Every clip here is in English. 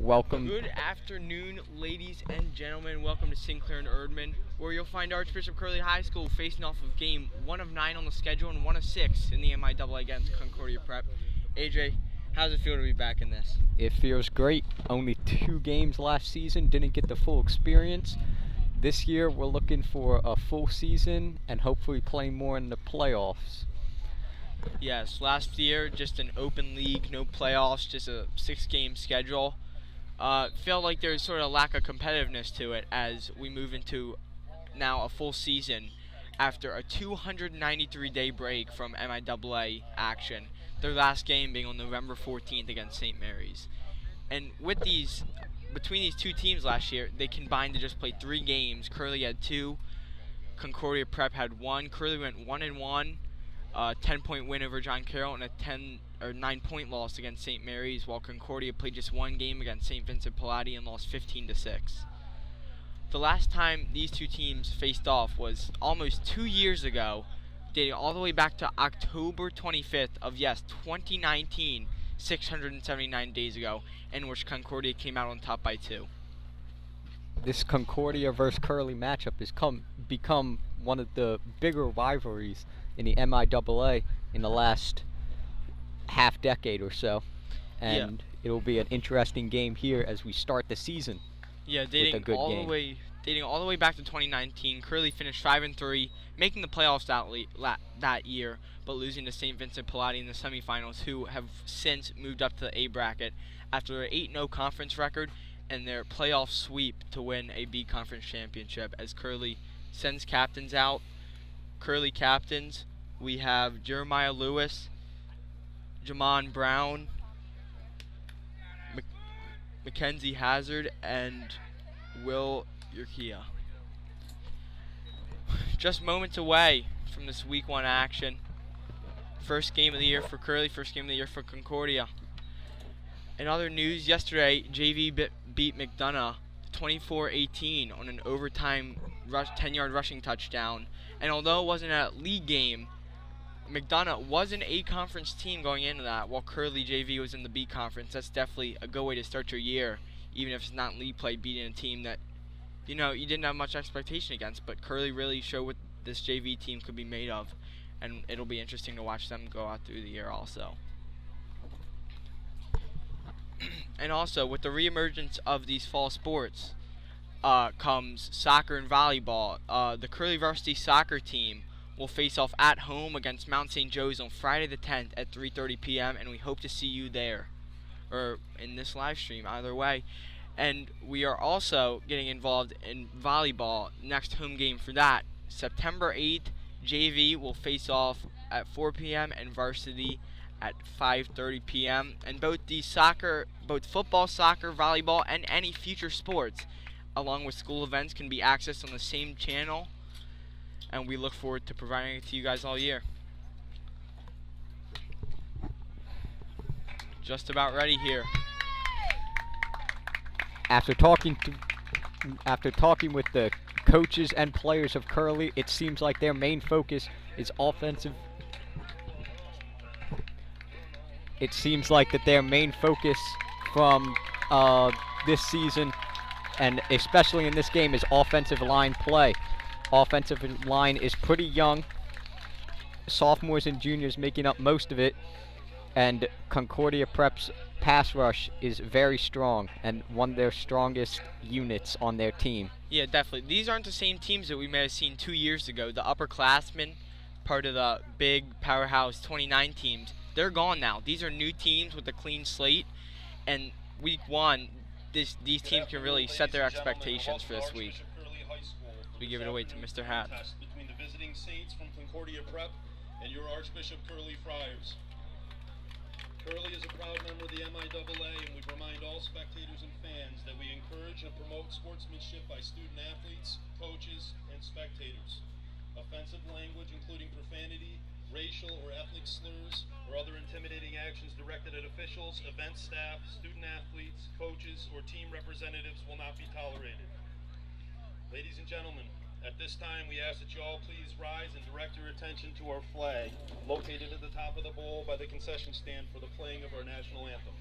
Welcome. Good afternoon, ladies and gentlemen. Welcome to Sinclair and Erdman, where you'll find Archbishop Curley High School facing off of game 1 of 9 on the schedule and 1 of 6 in the MIAA against Concordia Prep. AJ, how does it feel to be back in this? It feels great. Only 2 games last season, didn't get the full experience. This year we're looking for a full season and hopefully playing more in the playoffs. Yes, last year just an open league, no playoffs, just a 6-game schedule. Felt like there's sort of a lack of competitiveness to it as we move into now a full season after a 293-day break from MIAA action, their last game being on November 14th against St. Mary's. And with between these two teams last year, they combined to just play 3 games. Curley had 2, Concordia Prep had 1. Curley went 1-1, 10-point win over John Carroll, and a 9-point loss against St. Mary's, while Concordia played just 1 game against St. Vincent Pallotti and lost 15-6. The last time these two teams faced off was almost 2 years ago, dating all the way back to October 25th of 2019, 679 days ago, in which Concordia came out on top by 2. This Concordia versus Curley matchup has become one of the bigger rivalries in the MIAA in the last half decade or so, and it'll be an interesting game here as we start the season. Yeah, dating all the way back to 2019, Curley finished 5-3, making the playoffs that year, but losing to St. Vincent Pallotti in the semifinals, who have since moved up to the A bracket after their 8-0 conference record and their playoff sweep to win a B conference championship. As Curley sends captains out, Curley captains, we have Jeremiah Lewis, Jamon Brown, Mackenzie Hazard, and Will Urquia. Just moments away from this week 1 action. First game of the year for Curley, first game of the year for Concordia. In other news, yesterday JV beat McDonough 24-18 on an overtime 10-yard rushing touchdown. And although it wasn't a league game, McDonough was an A conference team going into that, while Curley JV was in the B conference. That's definitely a good way to start your year, even if it's not league play, beating a team that you didn't have much expectation against. But Curley really showed what this JV team could be made of, and it'll be interesting to watch them go out through the year also. And also, with the reemergence of these fall sports comes soccer and volleyball. The Curley Varsity soccer team will face off at home against Mount St. Joe's on Friday the 10th at 3:30 p.m. and we hope to see you there, or in this live stream, either way. And we are also getting involved in volleyball. Next home game for that, September 8th, JV will face off at 4 p.m. and Varsity at 5:30 p.m. And both football, soccer, volleyball, and any future sports, along with school events, can be accessed on the same channel. And we look forward to providing it to you guys all year. Just about ready here. After talking with the coaches and players of Curley, it seems like their main focus is offensive. It seems like that their main focus from this season, and especially in this game, is offensive line play. Offensive line is pretty young. Sophomores and juniors making up most of it. And Concordia Prep's pass rush is very strong and one of their strongest units on their team. Yeah, definitely. These aren't the same teams that we may have seen 2 years ago. The upperclassmen, part of the big powerhouse 29 teams, they're gone now. These are new teams with a clean slate. And week 1, these teams can really set their expectations for this week. We give it away to Mr. Hat. Between the visiting Saints from Concordia Prep and your Archbishop Curley Friars. Curley is a proud member of the MIAA, and we remind all spectators and fans that we encourage and promote sportsmanship by student athletes, coaches, and spectators. Offensive language, including profanity, racial or ethnic slurs, or other intimidating actions directed at officials, event staff, student athletes, coaches, or team representatives will not be tolerated. Ladies and gentlemen, at this time we ask that you all please rise and direct your attention to our flag, located at the top of the bowl by the concession stand for the playing of our national anthem.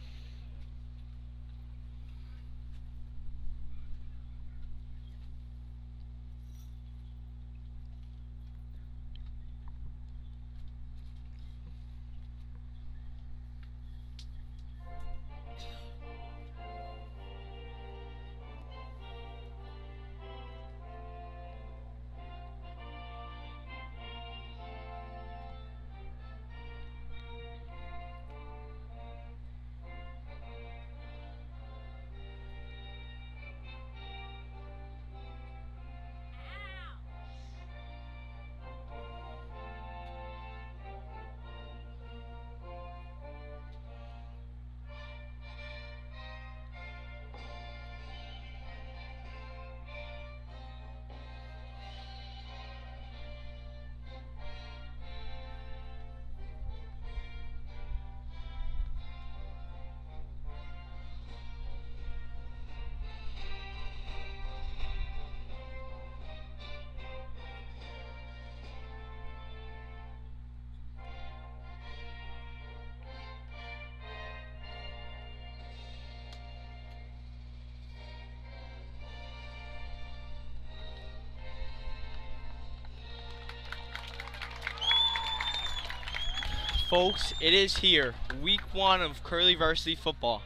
Folks, it is here. Week 1 of Curley Varsity football.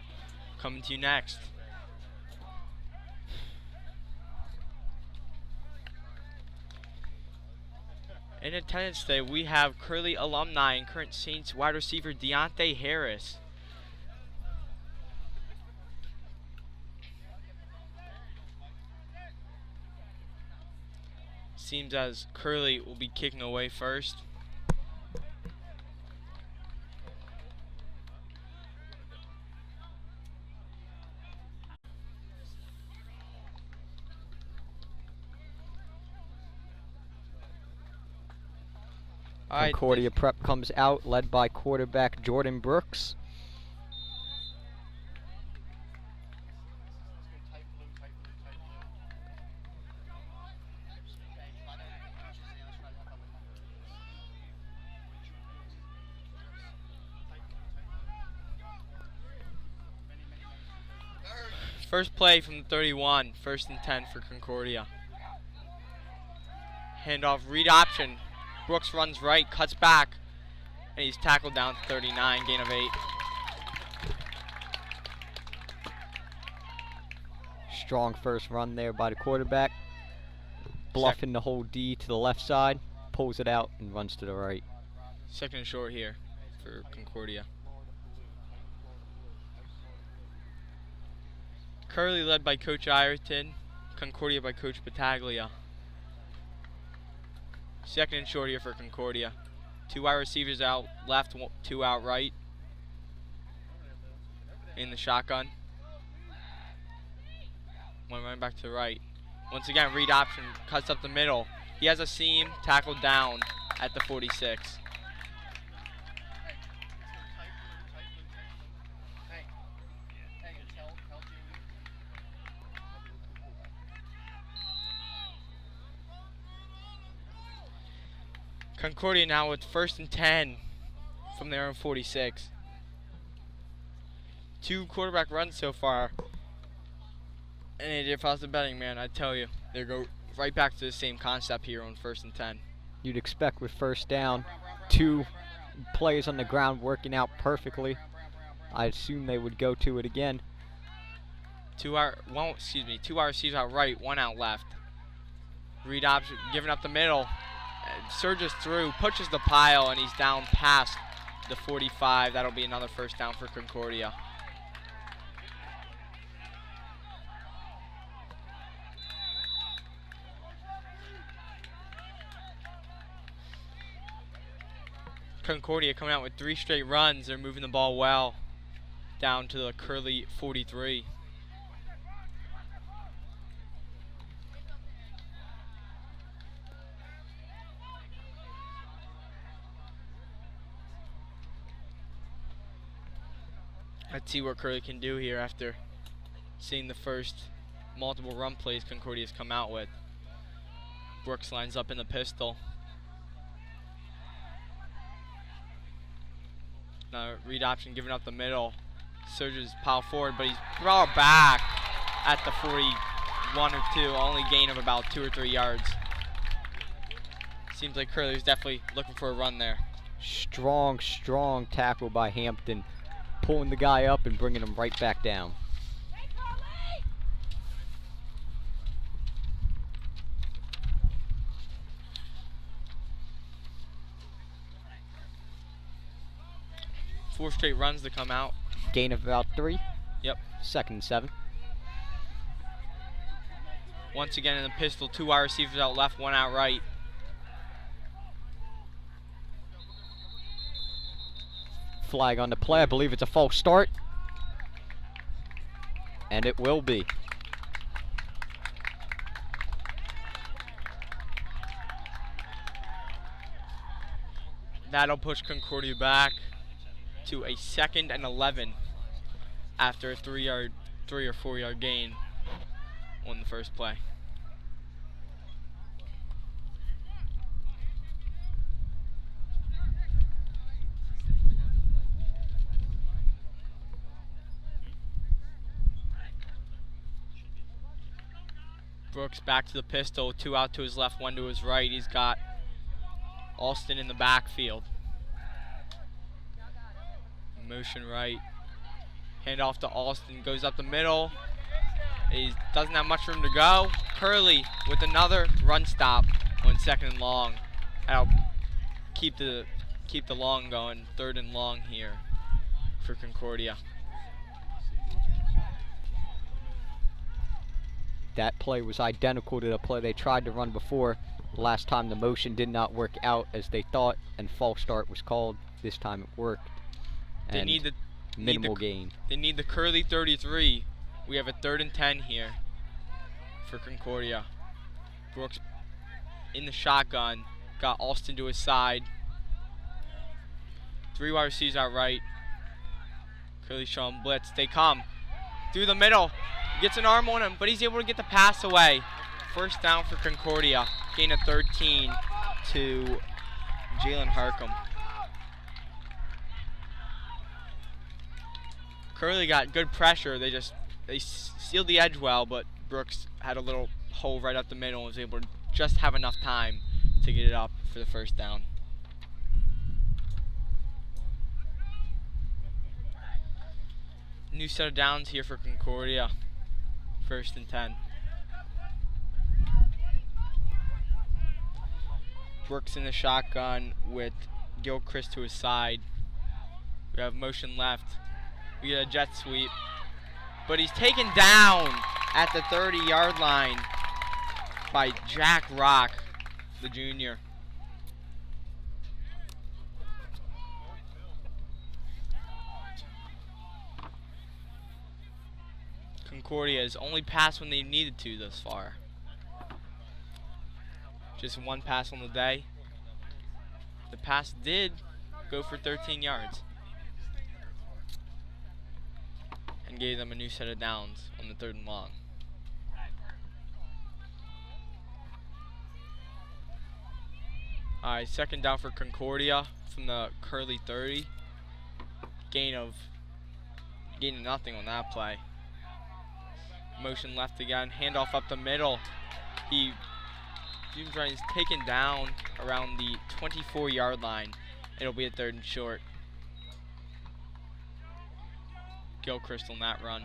Coming to you next. In attendance today, we have Curley alumni and current Saints wide receiver Deontay Harris. Seems as Curley will be kicking away first. Concordia Prep comes out, led by quarterback Jordan Brooks. First play from the 31, 1st and 10 for Concordia. Handoff, read option. Brooks runs right, cuts back, and he's tackled down to 39, gain of 8. Strong first run there by the quarterback. Bluffing the whole D to the left side, pulls it out, and runs to the right. Second and short here for Concordia. Curley led by Coach Ireton, Concordia by Coach Battaglia. Second and short here for Concordia. 2 wide receivers out left, 2 out right. In the shotgun. 1 running back to the right. Once again, read option, cuts up the middle. He has a seam, tackled down at the 46. Concordia now with 1st and 10 from their own 46. 2 quarterback runs so far. And if I was a betting man, I'd tell you, they go right back to the same concept here on 1st and 10. You'd expect with first down, 2 players on the ground working out perfectly. I assume they would go to it again. 2 wide receivers out right, 1 out left. Read option, giving up the middle. Surges through, pushes the pile, and he's down past the 45. That'll be another first down for Concordia. Concordia coming out with 3 straight runs. They're moving the ball well down to the Curley 43. Let's see what Curley can do here after seeing the first multiple run plays Concordia's come out with. Brooks lines up in the pistol. Now read option giving up the middle. Surges pile forward, but he's brought back at the 41 or 2. Only gain of about 2 or 3 yards. Seems like Curley's definitely looking for a run there. Strong tackle by Hampton. Pulling the guy up and bringing him right back down. Four straight runs to come out. Gain of about 3. Yep. 2nd and 7. Once again in the pistol, 2 wide receivers out left, 1 out right. Flag on the play. I believe it's a false start. And it will be. That'll push Concordia back to a 2nd and 11 after a 3 or 4 yard gain on the first play. Brooks back to the pistol, 2 out to his left, 1 to his right. He's got Alston in the backfield. Motion right. Hand off to Austin. Goes up the middle. He doesn't have much room to go. Curley with another run stop on 2nd and long. That'll keep the long going. 3rd and long here for Concordia. That play was identical to the play they tried to run before. Last time the motion did not work out as they thought, and false start was called. This time it worked. They And need the minimal gain. They need the Curley 33. We have a 3rd and 10 here for Concordia. Brooks in the shotgun. Got Austin to his side. 3 wide receivers out right. Curley showing blitz. They come through the middle. Gets an arm on him, but he's able to get the pass away. 1st down for Concordia. Gain of 13 to Jalen Harcum. Curley got good pressure. They sealed the edge well, but Brooks had a little hole right up the middle and was able to just have enough time to get it up for the 1st down. New set of downs here for Concordia. 1st and 10. Brooks in the shotgun with Gilchrist to his side. We have motion left. We get a jet sweep. But he's taken down at the 30-yard line by Jack Rock, the junior. Concordia has only passed when they needed to thus far. Just 1 pass on the day. The pass did go for 13 yards. And gave them a new set of downs on the 3rd and long. Alright, 2nd down for Concordia from the Curley 30. Gain of nothing on that play. Motion left again, handoff up the middle. He's taken down around the 24-yard line. It'll be a 3rd and short. Gilchrist on that run.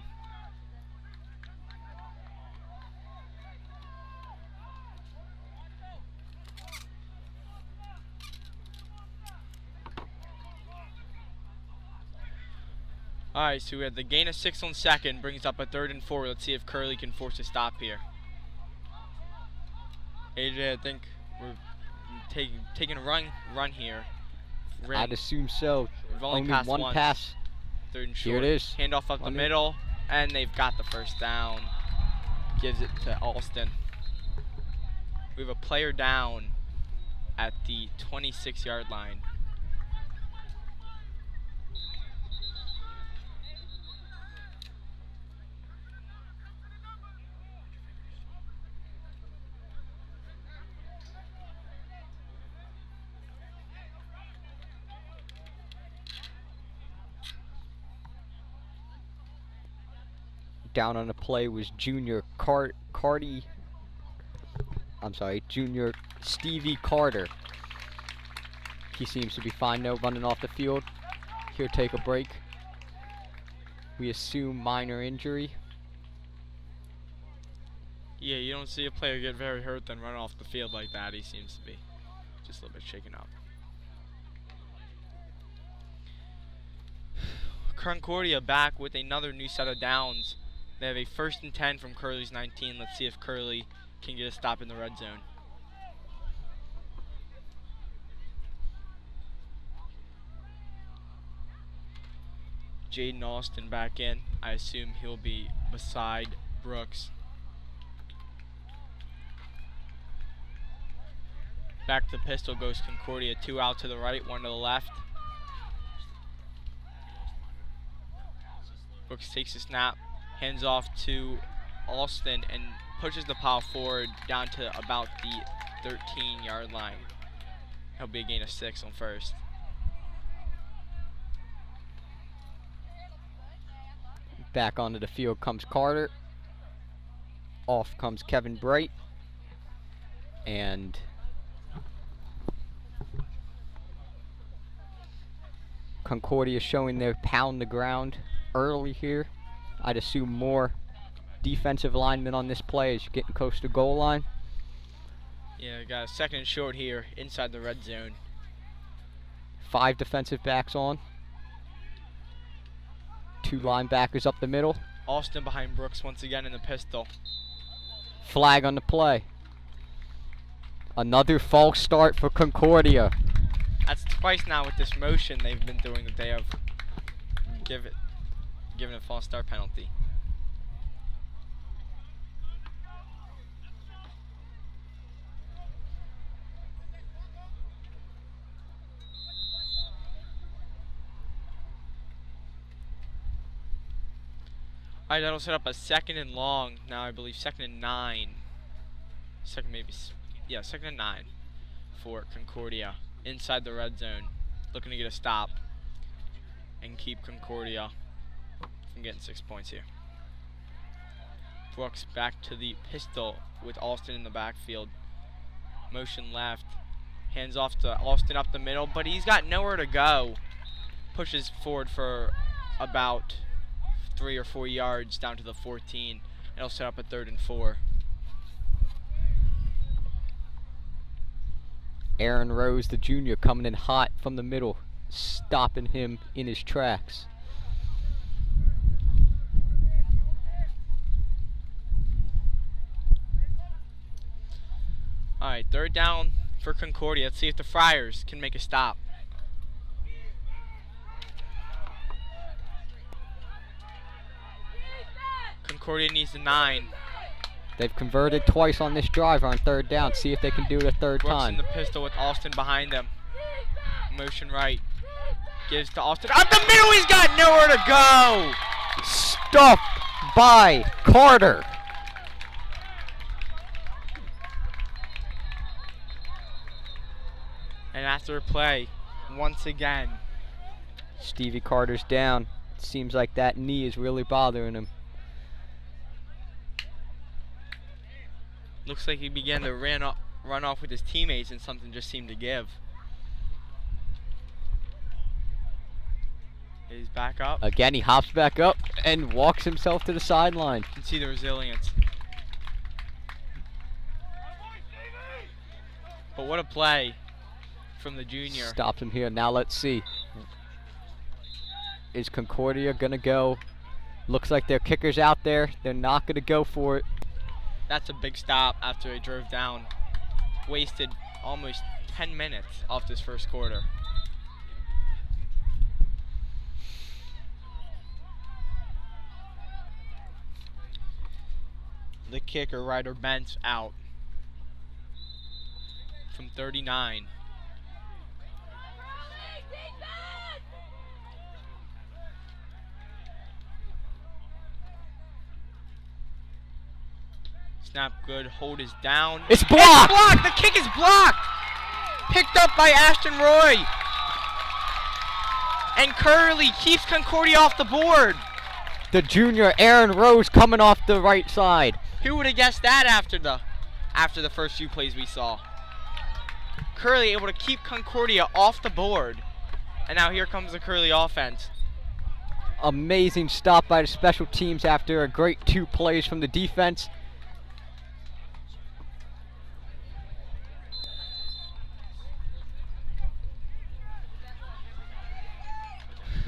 Alright, so we have the gain of 6 on 2nd, brings up a 3rd and 4. Let's see if Curley can force a stop here. AJ, I think we're taking a run here. I'd assume so. We've only Only passed one once. pass. 3rd and Here short. it is. Handoff up the middle, and they've got the 1st down. Gives it to Alston. We have a player down at the 26-yard line. Down on the play was junior junior Stevie Carter. He seems to be fine now, running off the field. He'll take a break. We assume minor injury. Yeah, you don't see a player get very hurt then run off the field like that. He seems to be just a little bit shaken up. Concordia back with another new set of downs. They have a 1st and 10 from Curley's 19. Let's see if Curley can get a stop in the red zone. Jaden Austin back in. I assume he'll be beside Brooks. Back to the pistol goes Concordia. 2 out to the right, 1 to the left. Brooks takes a snap. Hands off to Alston and pushes the pile forward down to about the 13-yard line. He'll be a gain of 6 on 1st. Back onto the field comes Carter. Off comes Kevin Bright. And Concordia showing their pound the ground early here. I'd assume more defensive linemen on this play as you're getting close to goal line. Yeah, got a second and short here inside the red zone. 5 defensive backs on. 2 linebackers up the middle. Austin behind Brooks once again in the pistol. Flag on the play. Another false start for Concordia. That's twice now with this motion they've been doing that they have given a false start penalty. Alright, that'll set up a 2nd and long. Now I believe 2nd and 9. Second and 9 for Concordia inside the red zone, looking to get a stop and keep Concordia from getting 6 points here. Brooks back to the pistol with Austin in the backfield. Motion left, hands off to Austin up the middle, but he's got nowhere to go. Pushes forward for about 3 or 4 yards down to the 14. It'll set up a 3rd and 4. Aaron Rose, the junior, coming in hot from the middle, stopping him in his tracks. Alright, 3rd down for Concordia. Let's see if the Friars can make a stop. Concordia needs a 9. They've converted twice on this drive on 3rd down. See if they can do it a 3rd Brooks time. in the pistol with Austin behind them. Motion right. Gives to Austin. Up the middle, he's got nowhere to go! Stuffed by Carter. And after a play, once again. Stevie Carter's down. Seems like that knee is really bothering him. Looks like he began to run off with his teammates and something just seemed to give. He's back up. Again, he hops back up and walks himself to the sideline. You can see the resilience. But what a play from the junior. Stops him here. Now let's see. Is Concordia going to go? Looks like their kicker's out there. They're not going to go for it. That's a big stop after he drove down. Wasted almost 10 minutes off this first quarter. The kicker, Ryder Bent's out from 39. Snap good, hold is down. It's blocked! It's blocked! The kick is blocked! Picked up by Ashton Roy. And Curley keeps Concordia off the board. The junior Aaron Rose coming off the right side. Who would have guessed that after the first few plays we saw? Curley able to keep Concordia off the board. And now here comes the Curley offense. Amazing stop by the special teams after a great 2 plays from the defense.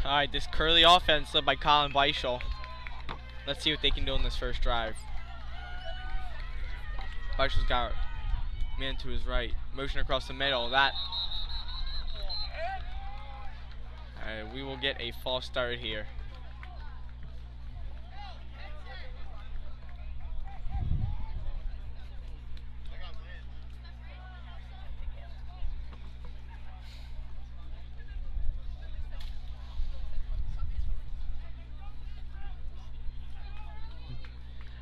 Alright, this Curley offense led by Colin Beischel. Let's see what they can do in this first drive. Beischel's got man to his right. Motion across the middle. Alright, we will get a false start here.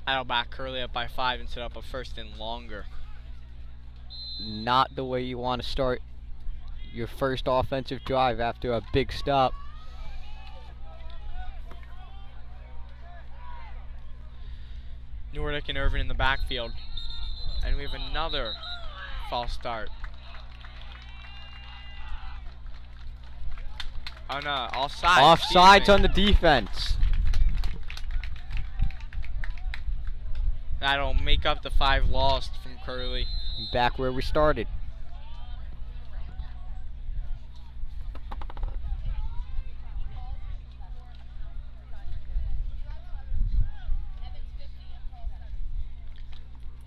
That'll back Curley up by 5 and set up a 1st and longer. Not the way you want to start your first offensive drive after a big stop. Nordic and Irvin in the backfield. And we have another false start. Oh no, offside. Offsides on the defense. That'll make up the 5 lost from Curley. Back where we started.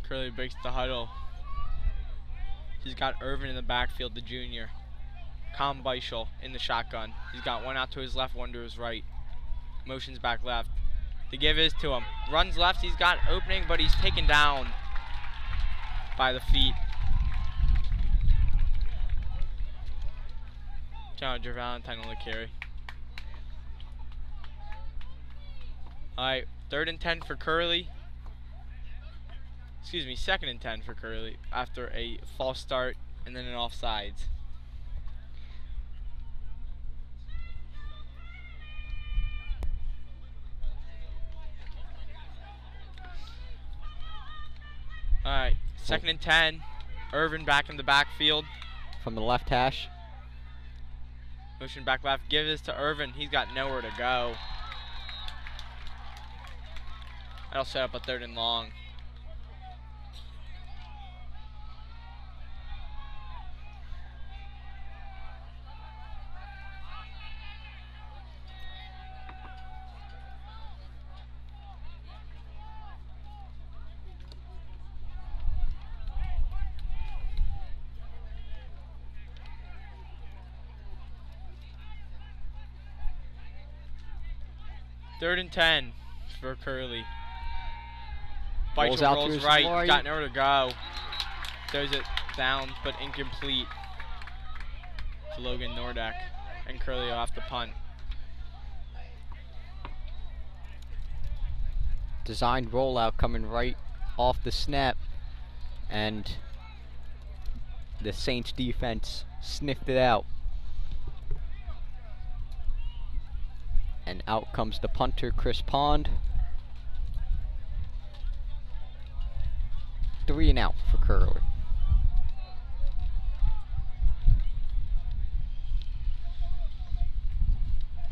Curley breaks the huddle. He's got Irvin in the backfield, the junior. Calm Beischel in the shotgun. He's got one out to his left, one to his right. Motions back left. The give is to him. Runs left, he's got opening, but he's taken down by the feet. Challenger Valentine on the carry. Alright, 3rd and 10 for Curley. Excuse me, 2nd and 10 for Curley after a false start and then an offsides. Alright, 2nd and 10. Irvin back in the backfield. From the left hash. Motion back left. Give this to Irvin. He's got nowhere to go. That'll set up a 3rd and long. Third and 10 for Curley. Rolls Beischel out to rolls his right, right. got nowhere to go. Throws it down, but incomplete to Logan Nordak. And Curley will have to punt. Designed rollout coming right off the snap. And the Saints defense sniffed it out. And out comes the punter, Chris Pond. 3 and out for Curley.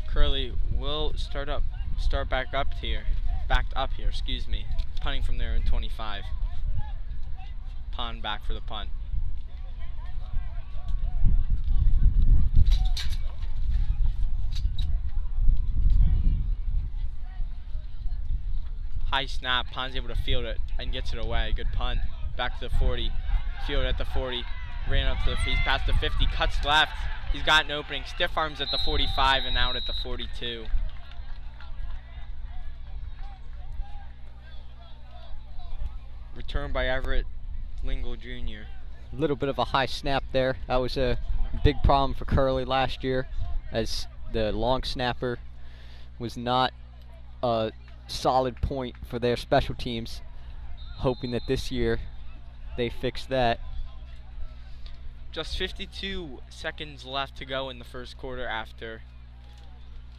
Curley will start backed up here, excuse me. Punting from there in 25. Pond back for the punt. High snap, Pond's able to field it and gets it away. Good punt. Back to the 40. Field at the 40. Ran up to the feet, past the 50, cuts left. He's got an opening. Stiff arms at the 45 and out at the 42. Return by Everett Lingle Jr. A little bit of a high snap there. That was a big problem for Curley last year, as the long snapper was not a solid point for their special teams. Hoping that this year they fix that. Just 52 seconds left to go in the first quarter after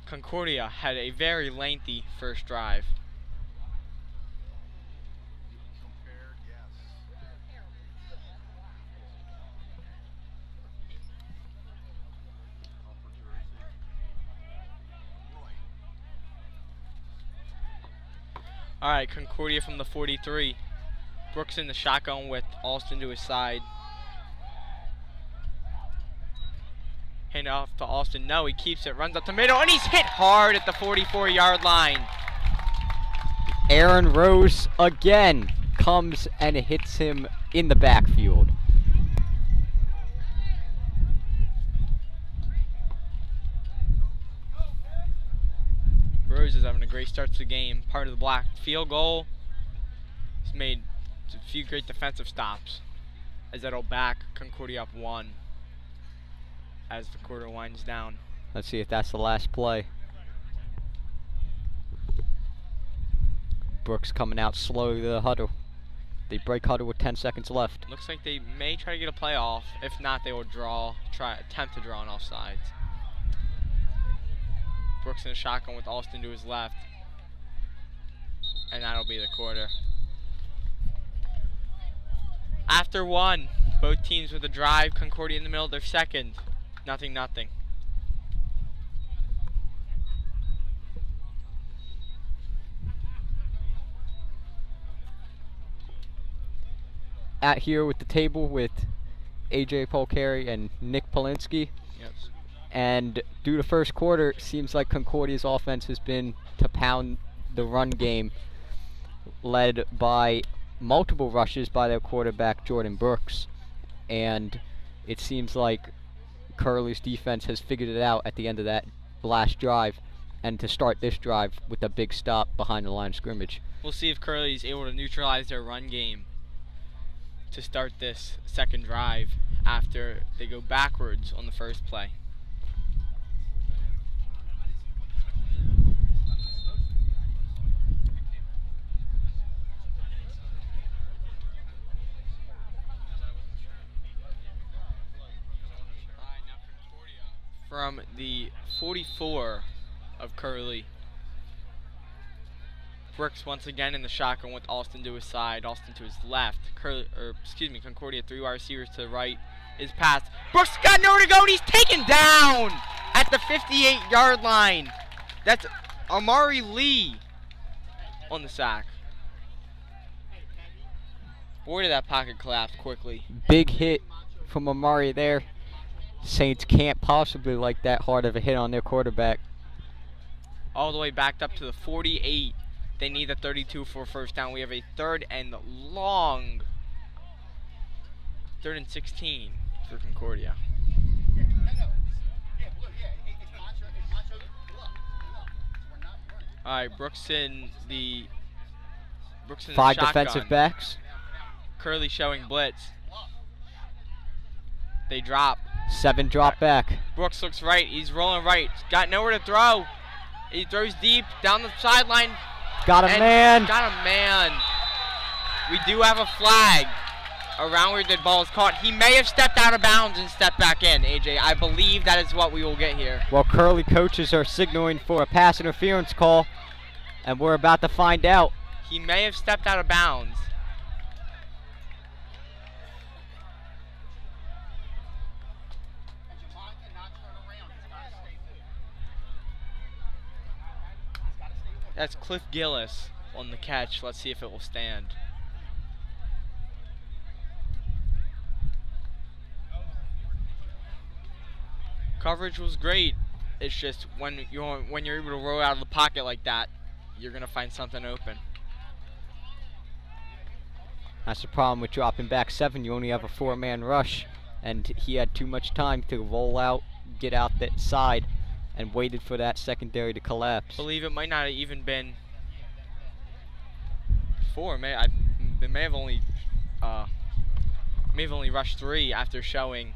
Concordia had a very lengthy first drive. Alright, Concordia from the 43. Brooks in the shotgun with Alston to his side. Hand off to Alston. No, he keeps it. Runs up the middle, and he's hit hard at the 44-yard line. Aaron Rose again comes and hits him in the backfield. Rose is having a great start to the game. Part of the block field goal. He's made a few great defensive stops. As that'll back Concordia up 1 as the quarter winds down. Let's see if that's the last play. Brooks coming out slowly to the huddle. They break huddle with 10 seconds left. Looks like they may try to get a play off. If not, they will attempt to draw an offsides. Brooks in a shotgun with Alston to his left. And that'll be the quarter. After 1, both teams with a drive. Concordia in the middle, they're second. 0-0. at here with the table with AJ Polcari and Nick Polinsky. Yes. And through the first quarter, it seems like Concordia's offense has been to pound the run game, led by multiple rushes by their quarterback, Jordan Brooks. And it seems like Curley's defense has figured it out at the end of that last drive, and to start this drive with a big stop behind the line of scrimmage. We'll see if Curley's able to neutralize their run game to start this second drive after they go backwards on the first play. From the 44 of Curley, Brooks once again in the shotgun with Alston to his side, Alston to his left. Concordia 3 wide receivers to the right. Is passed. Brooks got nowhere to go, and he's taken down at the 58-yard line. That's Amari Lee on the sack. Boy, did that pocket collapse quickly. Big hit from Amari there. Saints can't possibly like that hard of a hit on their quarterback. All the way backed up to the 48. They need a 32 for a first down. We have a third and long. 3rd and 16 for Concordia. All right, Brooks in the 5 shotgun. defensive backs. Curley showing blitz. They drop. 7 drop back. Brooks looks right. He's rolling right. Got nowhere to throw. He throws deep down the sideline. Got a man. Got a man. We do have a flag around where the ball is caught. He may have stepped out of bounds and stepped back in, AJ. I believe that is what we will get here. Well, Curley coaches are signaling for a pass interference call, and we're about to find out. He may have stepped out of bounds. That's Cliff Gillis on the catch. Let's see if it will stand. Coverage was great. It's just when you're able to roll out of the pocket like that, you're gonna find something open. That's the problem with dropping back 7. You only have a 4-man rush, and he had too much time to roll out, get out that side, and waited for that secondary to collapse. I believe it might not have even been 4. They may have only rushed 3 after showing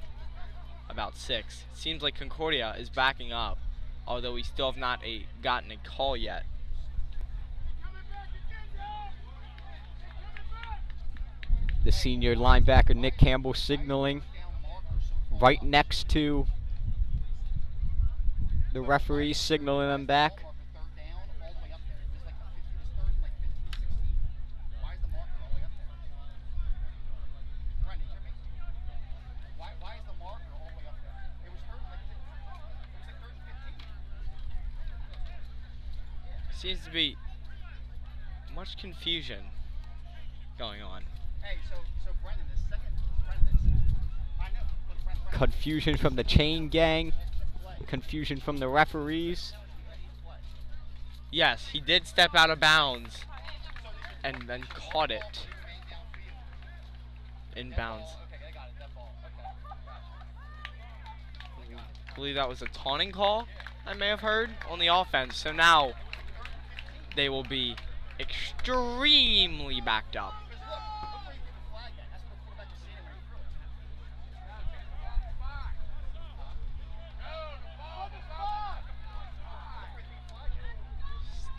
about 6. It seems like Concordia is backing up, although we still have not gotten a call yet. The senior linebacker Nick Campbell signaling right next to the referee, signaling them back. Seems to be much confusion going on. Confusion from the chain gang, confusion from the referees. Yes, he did step out of bounds and then caught it in bounds. I believe that was a taunting call I may have heard on the offense. So now they will be extremely backed up.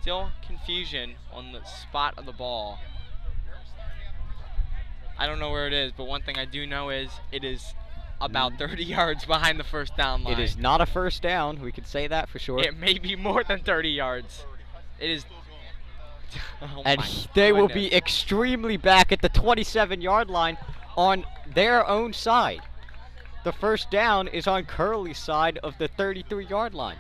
Still confusion on the spot of the ball. I don't know where it is, but one thing I do know is it is about 30 yards behind the first down line. It is not a first down. We could say that for sure. It may be more than 30 yards. It is. Oh and my they will goodness. be extremely back at the 27-yard line on their own side. The first down is on Curley's side of the 33-yard line.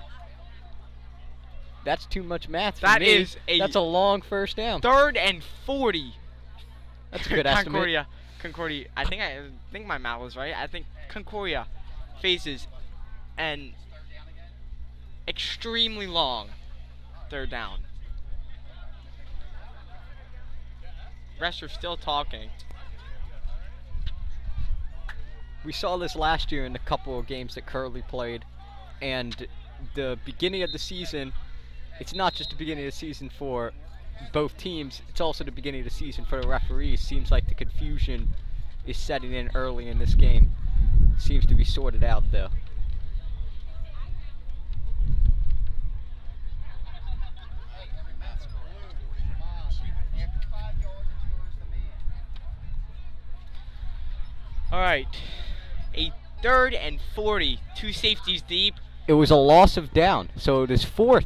That's too much math for That me. is That's a long first down. 3rd and 40. That's a good estimate. Concordia. Concordia. I think my math was right. I think Concordia faces an extremely long third down. Rest are still talking. We saw this last year in a couple of games that Curley played, and the beginning of the season, it's not just the beginning of the season for both teams, it's also the beginning of the season for the referees. Seems like the confusion is setting in early in this game. Seems to be sorted out though. All right, a 3rd and 40, 2 safeties deep. It was a loss of down, so it is 4th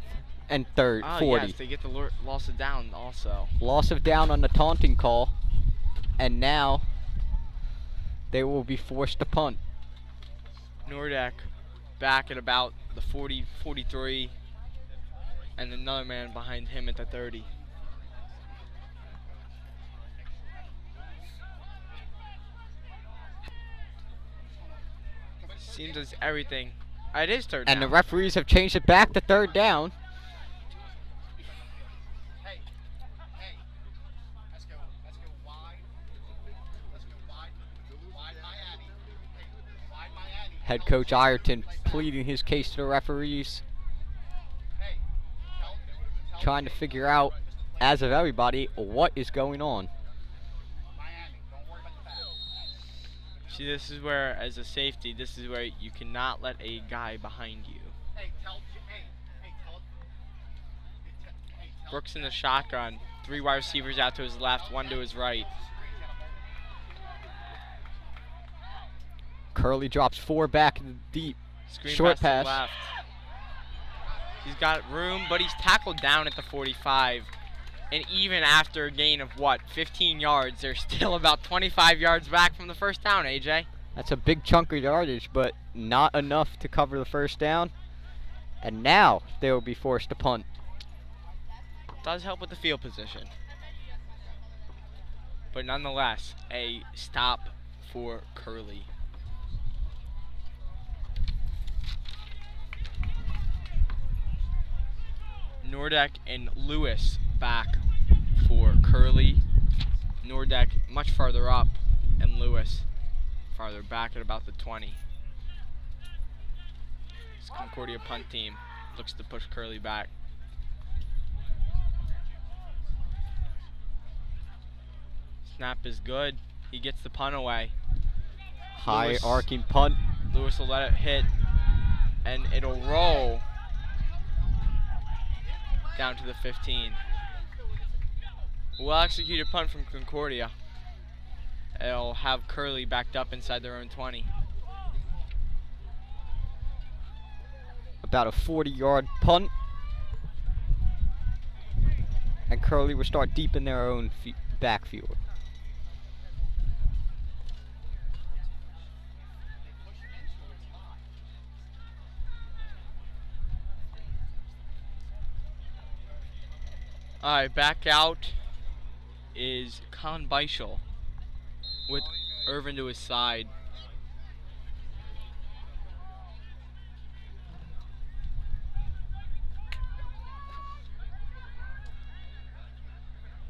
and 40. Yes, they get the loss of down also. Loss of down on the taunting call, and now they will be forced to punt. Nordek back at about the 40, 43, and another man behind him at the 30. Seems as everything. It is third down. And the referees have changed it back to 3rd down. Head coach Ireton pleading his case to the referees, trying to figure out, as of everybody, what is going on. See, this is where, as a safety, this is where you cannot let a guy behind you. Brooks in the shotgun. 3 wide receivers out to his left, 1 to his right. Curley drops 4 back in the deep. Screen Short pass to the pass. left. He's got room, but he's tackled down at the 45. And even after a gain of, 15 yards, they're still about 25 yards back from the first down, AJ. That's a big chunk of yardage, but not enough to cover the first down. And now they will be forced to punt. Does help with the field position. But nonetheless, a stop for Curley. Nordek and Lewis back for Curley. Nordek much farther up, and Lewis farther back at about the 20. This Concordia punt team looks to push Curley back. Snap is good. He gets the punt away. High arcing punt. Lewis will let it hit, and it'll roll down to the 15. Well executed punt from Concordia. It'll have Curley backed up inside their own 20. About a 40-yard punt. And Curley will start deep in their own backfield. Alright, back out is Colin Beischel with Irvin to his side.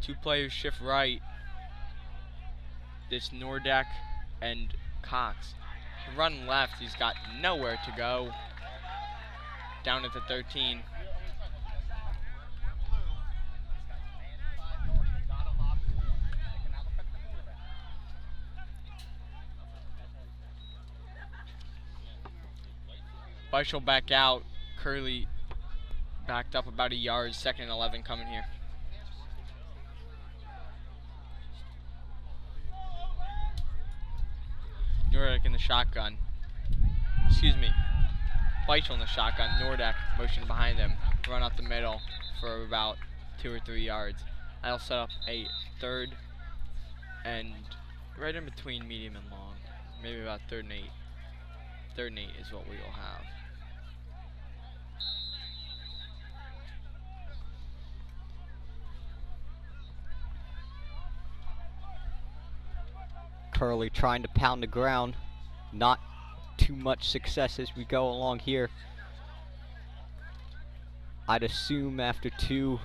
Two players shift right. It's Nordek and Cox. Run left, he's got nowhere to go. Down at the 13. Beischel back out. Curley backed up about a yard. 2nd and 11 coming here. Nordek in the shotgun. Excuse me. Beischel in the shotgun. Nordek motion behind him. Run up the middle for about 2 or 3 yards. That'll set up a 3rd and right in between medium and long. Maybe about 3rd and 8. 3rd and 8 is what we will have. Curley trying to pound the ground. Not too much success as we go along here. I'd assume after 2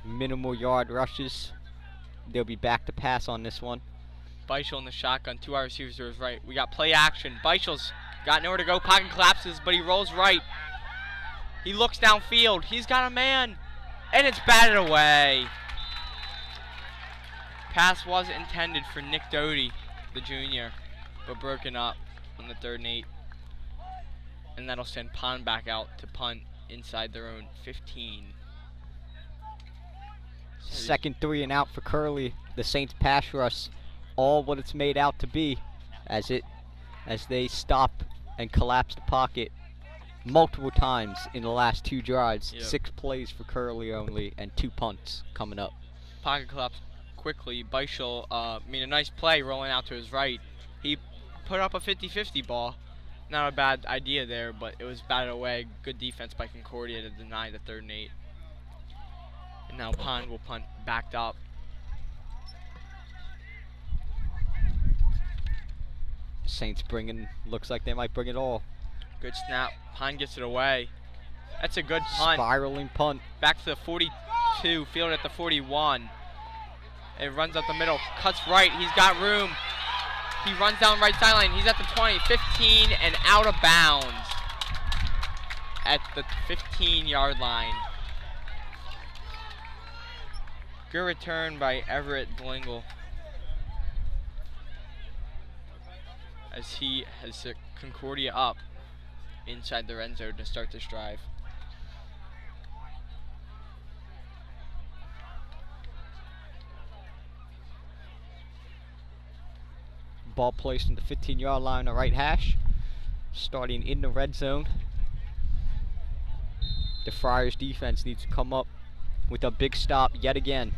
minimal yard rushes, they'll be back to pass on this one. Beischel in the shotgun, 2 wide receivers to his right. We got play action. Beichel's got nowhere to go. Pocket collapses, but he rolls right. He looks downfield. He's got a man, and it's batted away. Pass was intended for Nick Doty, the junior, but broken up on the 3rd and 8. And that'll send Pond back out to punt inside their own 15. 2nd 3 and out for Curley. The Saints pass rush, all what it's made out to be, as they stop and collapse the pocket multiple times in the last 2 drives. Yep. 6 plays for Curley only, and 2 punts coming up. Pocket collapse quickly. Beischel made a nice play rolling out to his right. He put up a 50-50 ball. Not a bad idea there, but it was batted away. Good defense by Concordia to deny the 3rd and 8. And now Pond will punt backed up. Saints looks like they might bring it all. Good snap. Pond gets it away. That's a good punt. Spiraling punt. Back to the 42, fielded at the 41. It runs up the middle, cuts right. He's got room. He runs down right sideline. He's at the 20, 15, and out of bounds at the 15-yard line. Good return by Everett Dlingle, as he has Concordia up inside the end zone to start this drive. Ball placed in the 15-yard line on the right hash, starting in the red zone. The Friars defense needs to come up with a big stop yet again.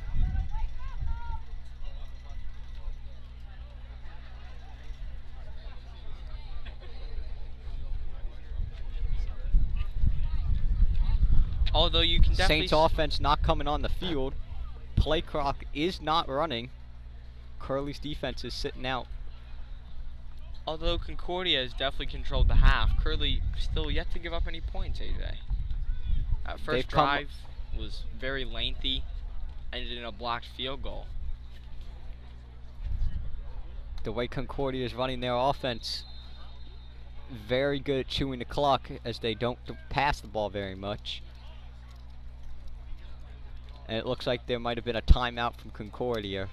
Although you can definitely Saints offense not coming on the field. Play clock is not running. Curley's defense is sitting out. Although Concordia has definitely controlled the half, Curley still yet to give up any points, AJ. That first drive was very lengthy, ended in a blocked field goal. The way Concordia is running their offense, very good at chewing the clock, as they don't pass the ball very much. And it looks like there might have been a timeout from Concordia.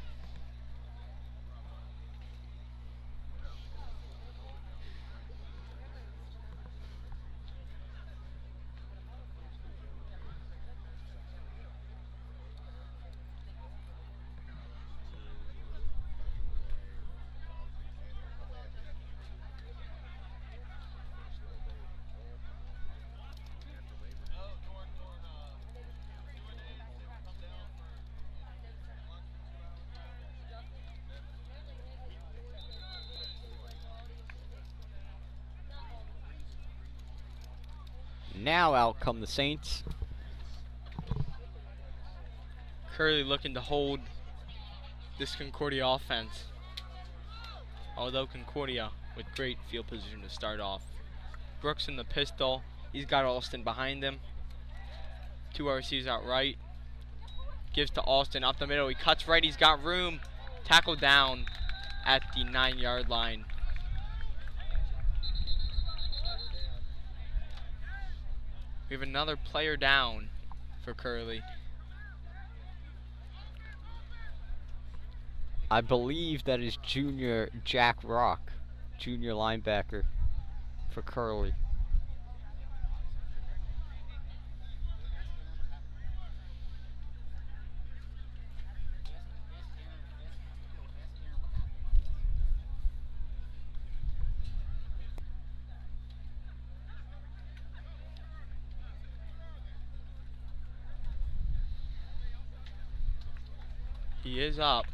Now out come the Saints. Curley looking to hold this Concordia offense. Although Concordia with great field position to start off. Brooks in the pistol. He's got Alston behind him. 2 receivers out right. Gives to Alston up the middle. He cuts right. He's got room. Tackle down at the 9-yard line. We have another player down for Curley. I believe that is junior Jack Rock, junior linebacker for Curley. He is up.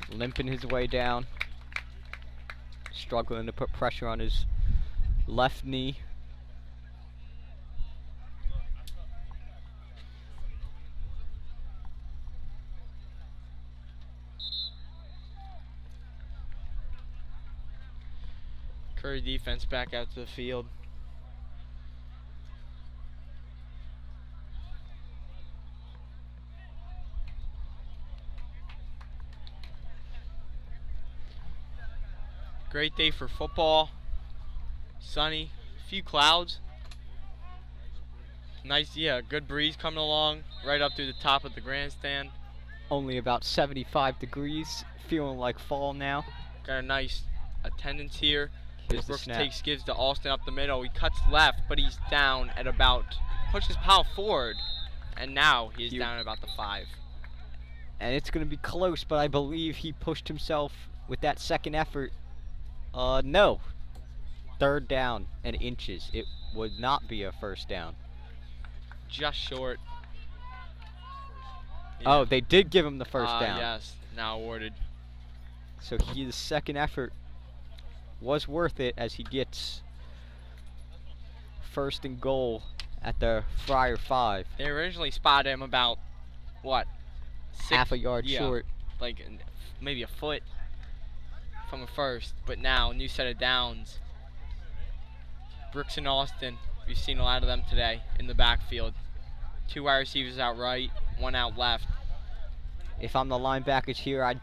Limping his way down. Struggling to put pressure on his left knee. Curry defense back out to the field. Great day for football. Sunny, few clouds. Nice, yeah, good breeze coming along right up through the top of the grandstand. Only about 75 degrees, feeling like fall now. Got a nice attendance here. Here's the Brooks snap. gives to Alston up the middle. He cuts left, but he's down at about, pushes Powell forward, and now he's down at about the 5. And it's going to be close, but I believe he pushed himself with that second effort. No. Third down and inches. It would not be a first down. Just short. Oh, they did give him the first down. Yes, now awarded. So his second effort was worth it as he gets first and goal at the Friar 5. They originally spotted him about, what? Half a yard short. Like maybe a foot from a first, but now new set of downs. Brooks and Alston, we've seen a lot of them today in the backfield. 2 wide receivers out right, 1 out left. If I'm the linebackers here, I'd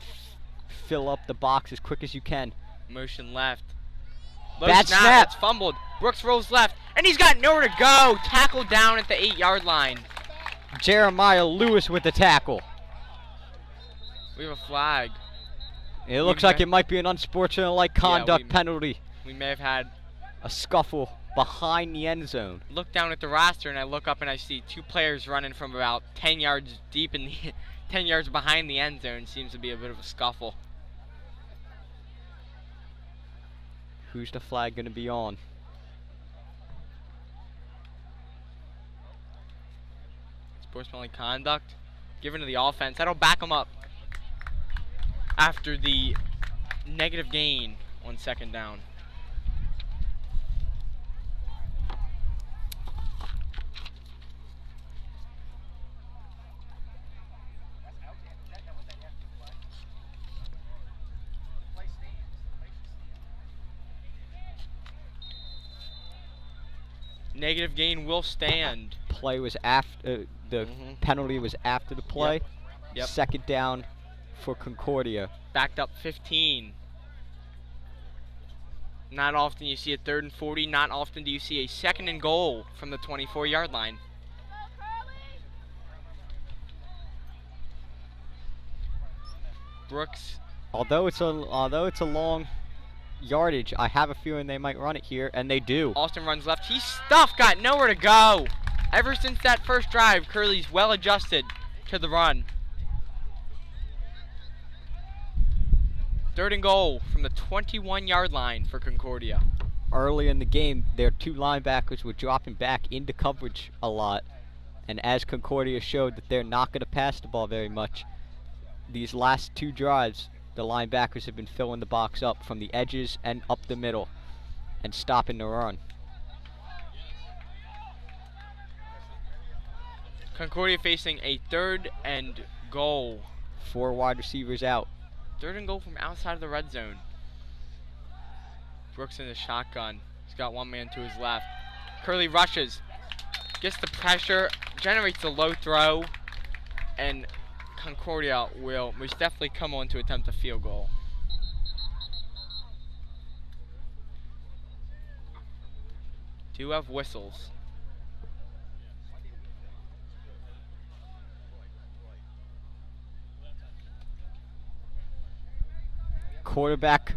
fill up the box as quick as you can. Motion left. Low Bad snap. It's fumbled. Brooks rolls left, and he's got nowhere to go. Tackle down at the 8-yard line. Jeremiah Lewis with the tackle. We have a flag. It looks like it might be an unsportsmanlike conduct penalty. We may have had a scuffle behind the end zone. Look down at the roster, and I look up and I see 2 players running from about 10 yards deep in the 10 yards behind the end zone. Seems to be a bit of a scuffle. Who's the flag going to be on? Sportsmanlike conduct given to the offense. That'll back them up after the negative gain on second down. Negative gain will stand. Play was after the penalty was after the play. Yep. Second down for Concordia. Backed up 15. Not often you see a 3rd and 40. Not often do you see a 2nd and goal from the 24-yard line. Brooks. Although it's a long yardage, I have a feeling they might run it here, and they do. Alston runs left. He's stuffed, got nowhere to go. Ever since that first drive, Curley's well adjusted to the run. 3rd and goal from the 21-yard line for Concordia. Early in the game, their 2 linebackers were dropping back into coverage a lot, and as Concordia showed that they're not going to pass the ball very much, these last 2 drives, the linebackers have been filling the box up from the edges and up the middle and stopping the run. Concordia facing a 3rd and goal. 4 wide receivers out. 3rd and goal from outside of the red zone. Brooks in the shotgun. He's got 1 man to his left. Curley rushes. Gets the pressure. Generates a low throw. And Concordia will most definitely come on to attempt a field goal. Do have whistles. Quarterback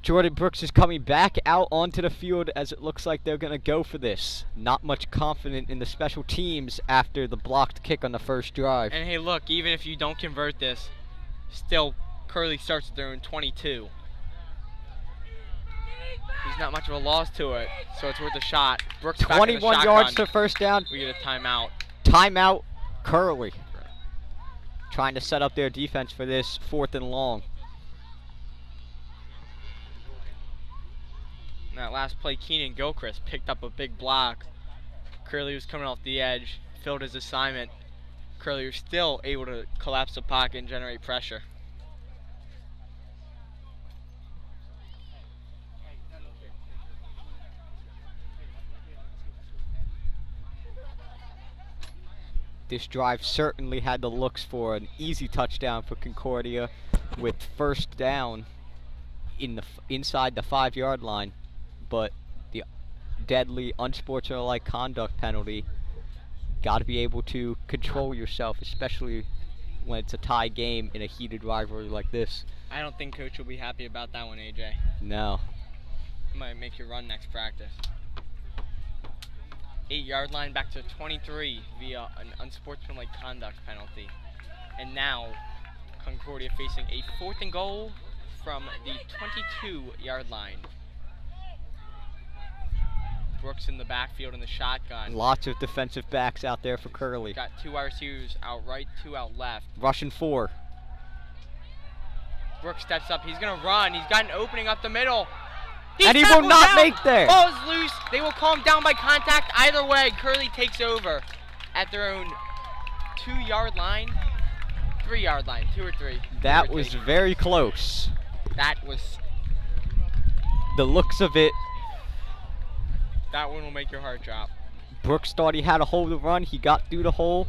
Jordan Brooks is coming back out onto the field as it looks like they're going to go for this. Not much confident in the special teams after the blocked kick on the first drive. And hey, look, even if you don't convert this, still Curley starts at their own 22. There's not much of a loss to it, so it's worth a shot. Brooks back in the 21 shotgun. yards to first down. We get a timeout. Timeout, Curley. Trying to set up their defense for this 4th and long. In that last play, Keenan Gilchrist picked up a big block. Curley was coming off the edge, filled his assignment. Curley was still able to collapse the pocket and generate pressure. This drive certainly had the looks for an easy touchdown for Concordia, with first down inside the 5-yard line, but the deadly unsportsmanlike conduct penalty. Got to be able to control yourself, especially when it's a tie game in a heated rivalry like this. I don't think coach will be happy about that one, AJ. No. Might make you run next practice. 8-yard line back to 23 via an unsportsmanlike conduct penalty. And now Concordia facing a 4th and goal from the 22-yard line. Brooks in the backfield in the shotgun. Lots of defensive backs out there for Curley. Got 2 wide receivers out right, 2 out left. Rushing 4. Brooks steps up. He's going to run. He's got an opening up the middle. And he will not make there. Ball is loose. They will call him down by contact. Either way, Curley takes over at their own 2-yard line. 3-yard line. 2 or 3. That was very close. That was... The looks of it. That one will make your heart drop. Brooks thought he had a hole to run. He got through the hole.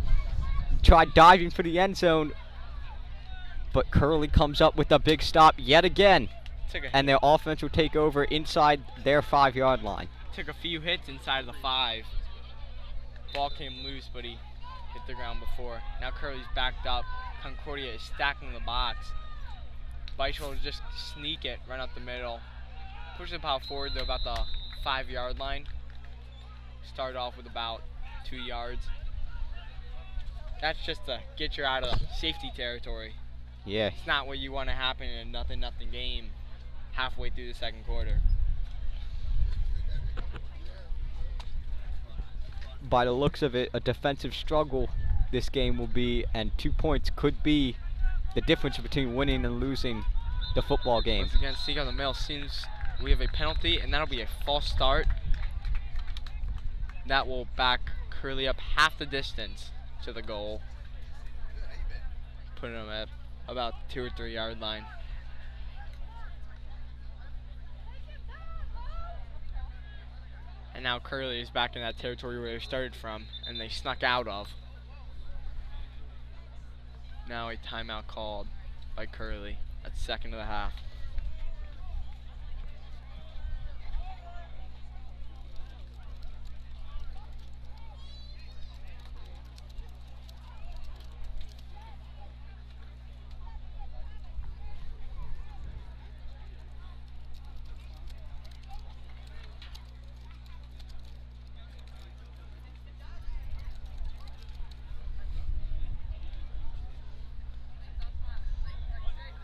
Tried diving for the end zone. But Curley comes up with a big stop yet again. And their offense will take over inside their 5-yard line. Took a few hits inside of the 5. Ball came loose, but he hit the ground before. Now Curley's backed up. Concordia is stacking the box. Beischel will just sneak it, run up the middle. Push the ball forward to about the 5-yard line. Start off with about 2 yards. That's just to get you out of safety territory. Yeah. It's not what you want to happen in a nothing game halfway through the 2nd quarter. By the looks of it, a defensive struggle this game will be, and 2 points could be the difference between winning and losing the football game. Once again, sneak on the middle. Seems we have a penalty, and that'll be a false start. That will back Curley up half the distance to the goal, putting them at about 2 or 3-yard line. And now Curley is back in that territory where they started from and they snuck out of. Now a timeout called by Curley at 2nd of the half.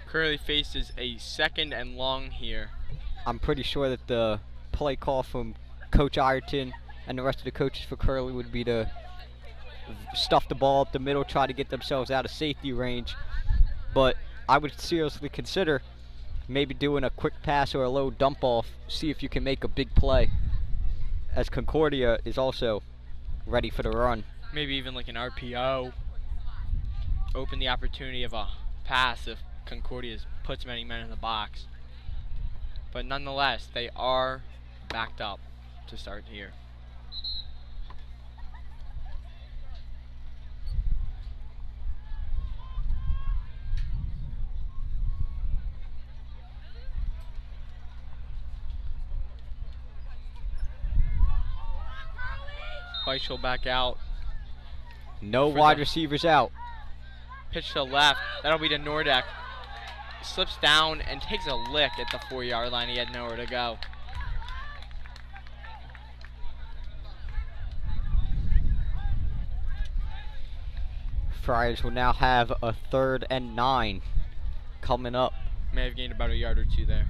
Curley faces a 2nd and long here. I'm pretty sure that the play call from Coach Ireton and the rest of the coaches for Curley would be to stuff the ball up the middle, try to get themselves out of safety range. But I would seriously consider maybe doing a quick pass or a low dump off, see if you can make a big play, as Concordia is also ready for the run. Maybe even like an RPO. Open the opportunity of a pass if Concordia puts many men in the box. But nonetheless, they are backed up to start here. Beischel back out. No wide receivers out. Pitch to the left. That'll be to Nordek. Slips down and takes a lick at the 4-yard line. He had nowhere to go. Friars will now have a 3rd and 9 coming up. May have gained about a yard or 2 there.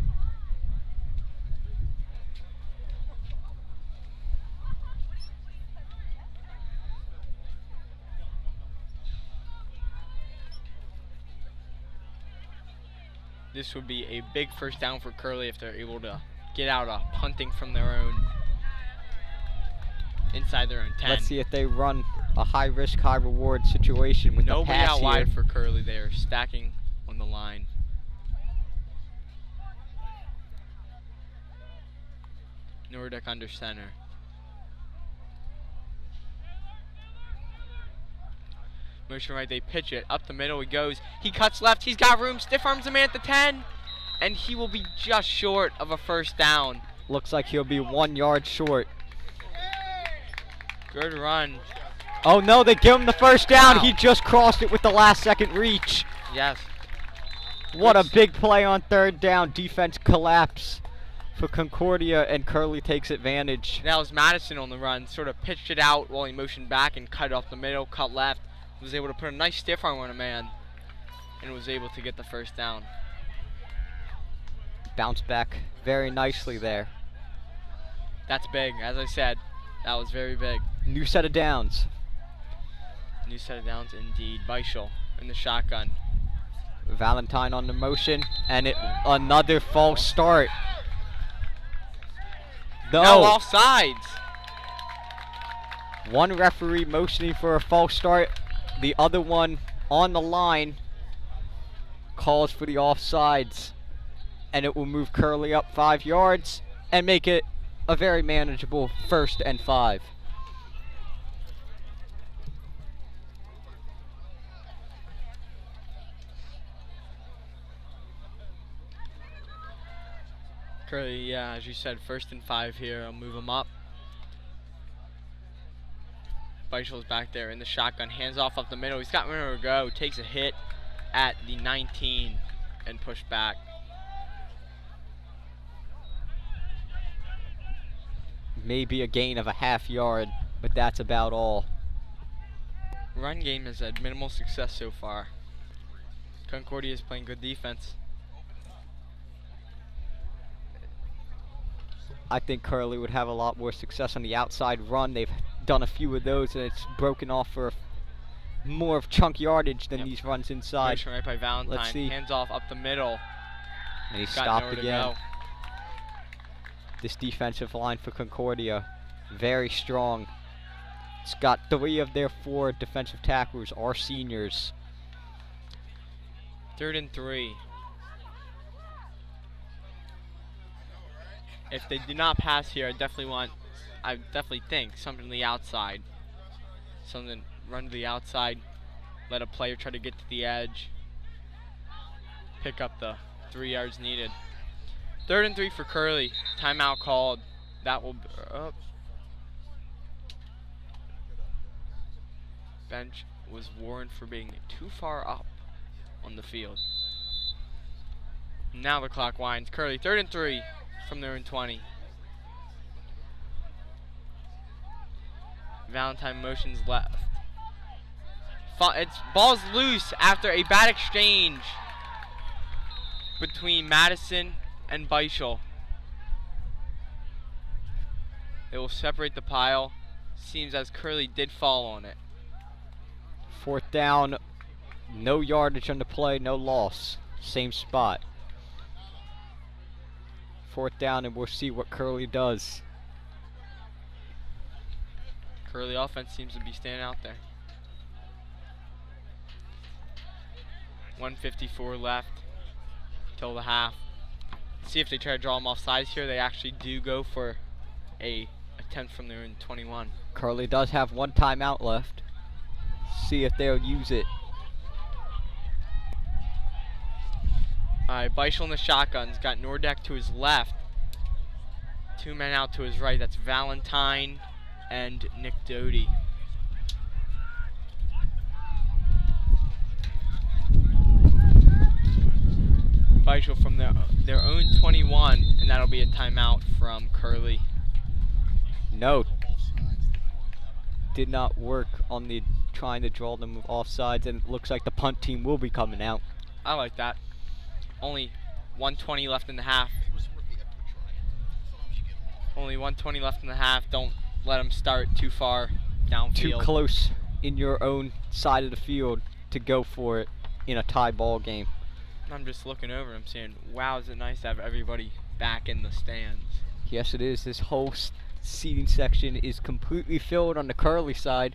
This would be a big first down for Curley if they're able to get out of punting from their own, inside their own 10. Let's see if they run a high risk, high reward situation with the Nobody pass out here. wide for Curley. They are stacking on the line. Nordek under center. Motion right, they pitch it. Up the middle he goes. He cuts left. He's got room. Stiff arms the man at the 10. And he will be just short of a first down. Looks like he'll be 1 yard short. Good run. Oh no, they give him the first down. Wow. He just crossed it with the last second reach. Yes. What a big play on third down. Defense collapse for Concordia, and Curley takes advantage. That was Madison on the run. Sort of pitched it out while he motioned back and cut it off the middle, cut left. Was able to put a nice stiff arm on a man and was able to get the first down. Bounced back very nicely there. That's big. As I said, that was very big. New set of downs. New set of downs indeed. Beischel in the shotgun. Valentine on the motion, and another false start. No, No, offsides. one referee motioning for a false start. The other one on the line calls for the offsides, and it will move Curley up 5 yards and make it a very manageable 1st and 5. Curley, yeah, as you said, 1st and 5 here. I'll move him up. Beischel's back there in the shotgun. Hands off up the middle. He's got nowhere to go. Takes a hit at the 19 and pushed back. Maybe a gain of a half yard, but that's about all. Run game has had minimal success so far. Concordia is playing good defense. I think Curley would have a lot more success on the outside run. They've done a few of those, and it's broken off for more of chunk yardage than these runs inside. Motion right by Valentine. Let's see. Hands off up the middle. And he Got stopped nowhere to again. go. This defensive line for Concordia, very strong. It's got 3 of their 4 defensive tacklers are seniors. 3rd and 3. If they do not pass here, I definitely think something to the outside. Something, run to the outside, let a player try to get to the edge, pick up the 3 yards needed. 3rd and 3 for Curley. Timeout called. That will be up. Bench was warned for being too far up on the field. Now the clock winds. Curley, 3rd and 3 from their own 20. Valentine motions left. Ball's loose after a bad exchange between Madison and Beischel. It will separate the pile. Seems as Curley did fall on it. 4th down, no yardage on the play, no loss. Same spot. 4th down, and we'll see what Curley does. Curley offense seems to be standing out there. 1:54 left till the half. See if they try to draw them off sides here. They actually do go for a attempt from their own 21. Curley does have 1 timeout left. See if they'll use it. Alright, Beischel in the shotgun's got Nordek to his left. 2 men out to his right. That's Valentine and Nick Doty. Beischel from their own 21, and that'll be a timeout from Curley. No. Did not work on the trying to draw them offsides, and it looks like the punt team will be coming out. I like that. Only 1:20 left in the half. Only 1:20 left in the half. Don't let them start too far downfield. Too close in your own side of the field to go for it in a tie ball game. I'm just looking over and I'm saying, wow, is it nice to have everybody back in the stands. Yes, it is. This whole seating section is completely filled on the Curley side.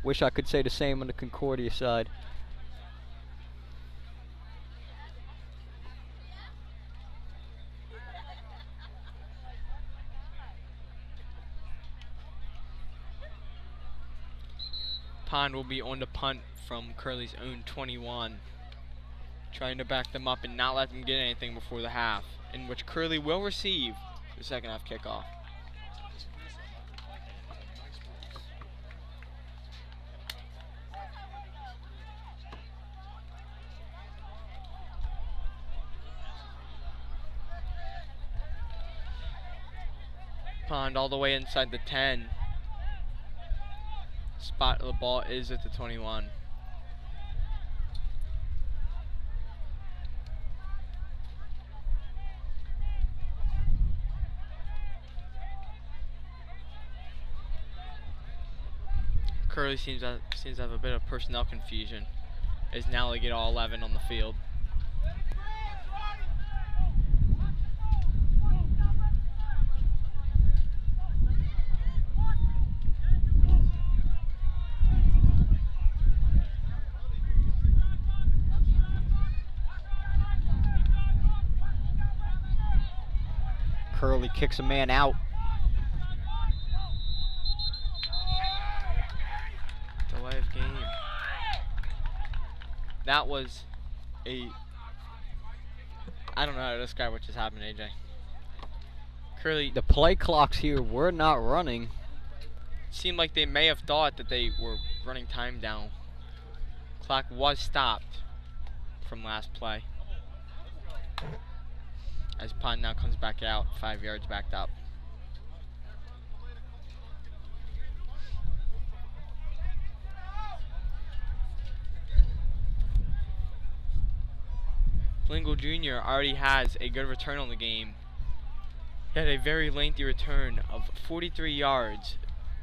Wish I could say the same on the Concordia side. Pond will be on the punt from Curley's own 21. Trying to back them up and not let them get anything before the half, in which Curley will receive the second half kickoff. Pond all the way inside the 10. Spot of the ball is at the 21. Curley seems to have a bit of personnel confusion, as now they get all 11 on the field. Curley kicks a man out. Delay of game. That was I don't know how to describe what just happened, AJ. Curley, The play clocks here were not running. seemed like they may have thought that they were running time down. Clock was stopped from last play, as Punt now comes back out, 5 yards backed up. Lingle Jr. already has a good return on the game. He had a very lengthy return of 43 yards,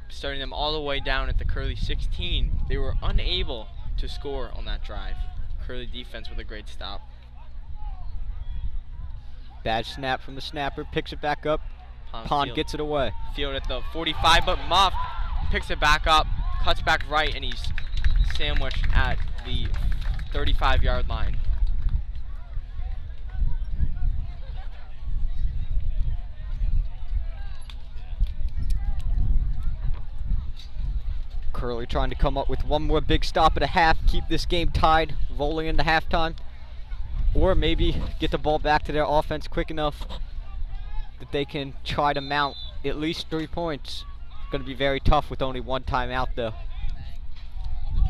starting them all the way down at the Curley 16. They were unable to score on that drive. Curley defense with a great stop. Bad snap from the snapper, picks it back up. Pond field- gets it away. Field at the 45, but Muff picks it back up, cuts back right, and he's sandwiched at the 35-yard line. Curley trying to come up with one more big stop at a half, keep this game tied, rolling into halftime. Or maybe get the ball back to their offense quick enough that they can try to mount at least 3 points. Going to be very tough with only one timeout though.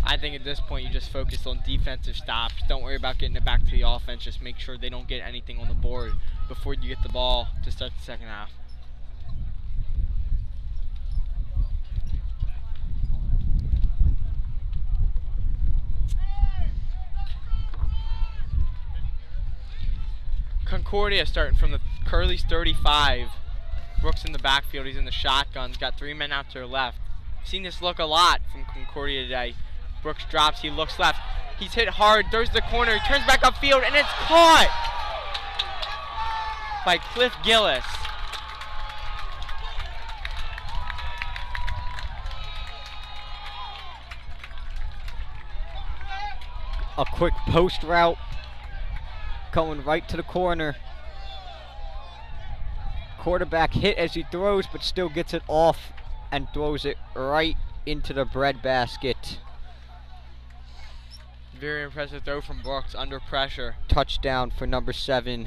I think at this point you just focus on defensive stops. Don't worry about getting it back to the offense. Just make sure they don't get anything on the board before you get the ball to start the second half. Concordia starting from the Curley's 35. Brooks in the backfield. He's in the shotgun. Got 3 men out to their left. Seen this look a lot from Concordia today. Brooks drops. He looks left. He's hit hard. Throws the corner. He turns back upfield, and it's caught by Cliff Gillis. A quick post route. Going right to the corner. Quarterback hit as he throws, but still gets it off and throws it right into the breadbasket. Very impressive throw from Brooks under pressure. Touchdown for number 7,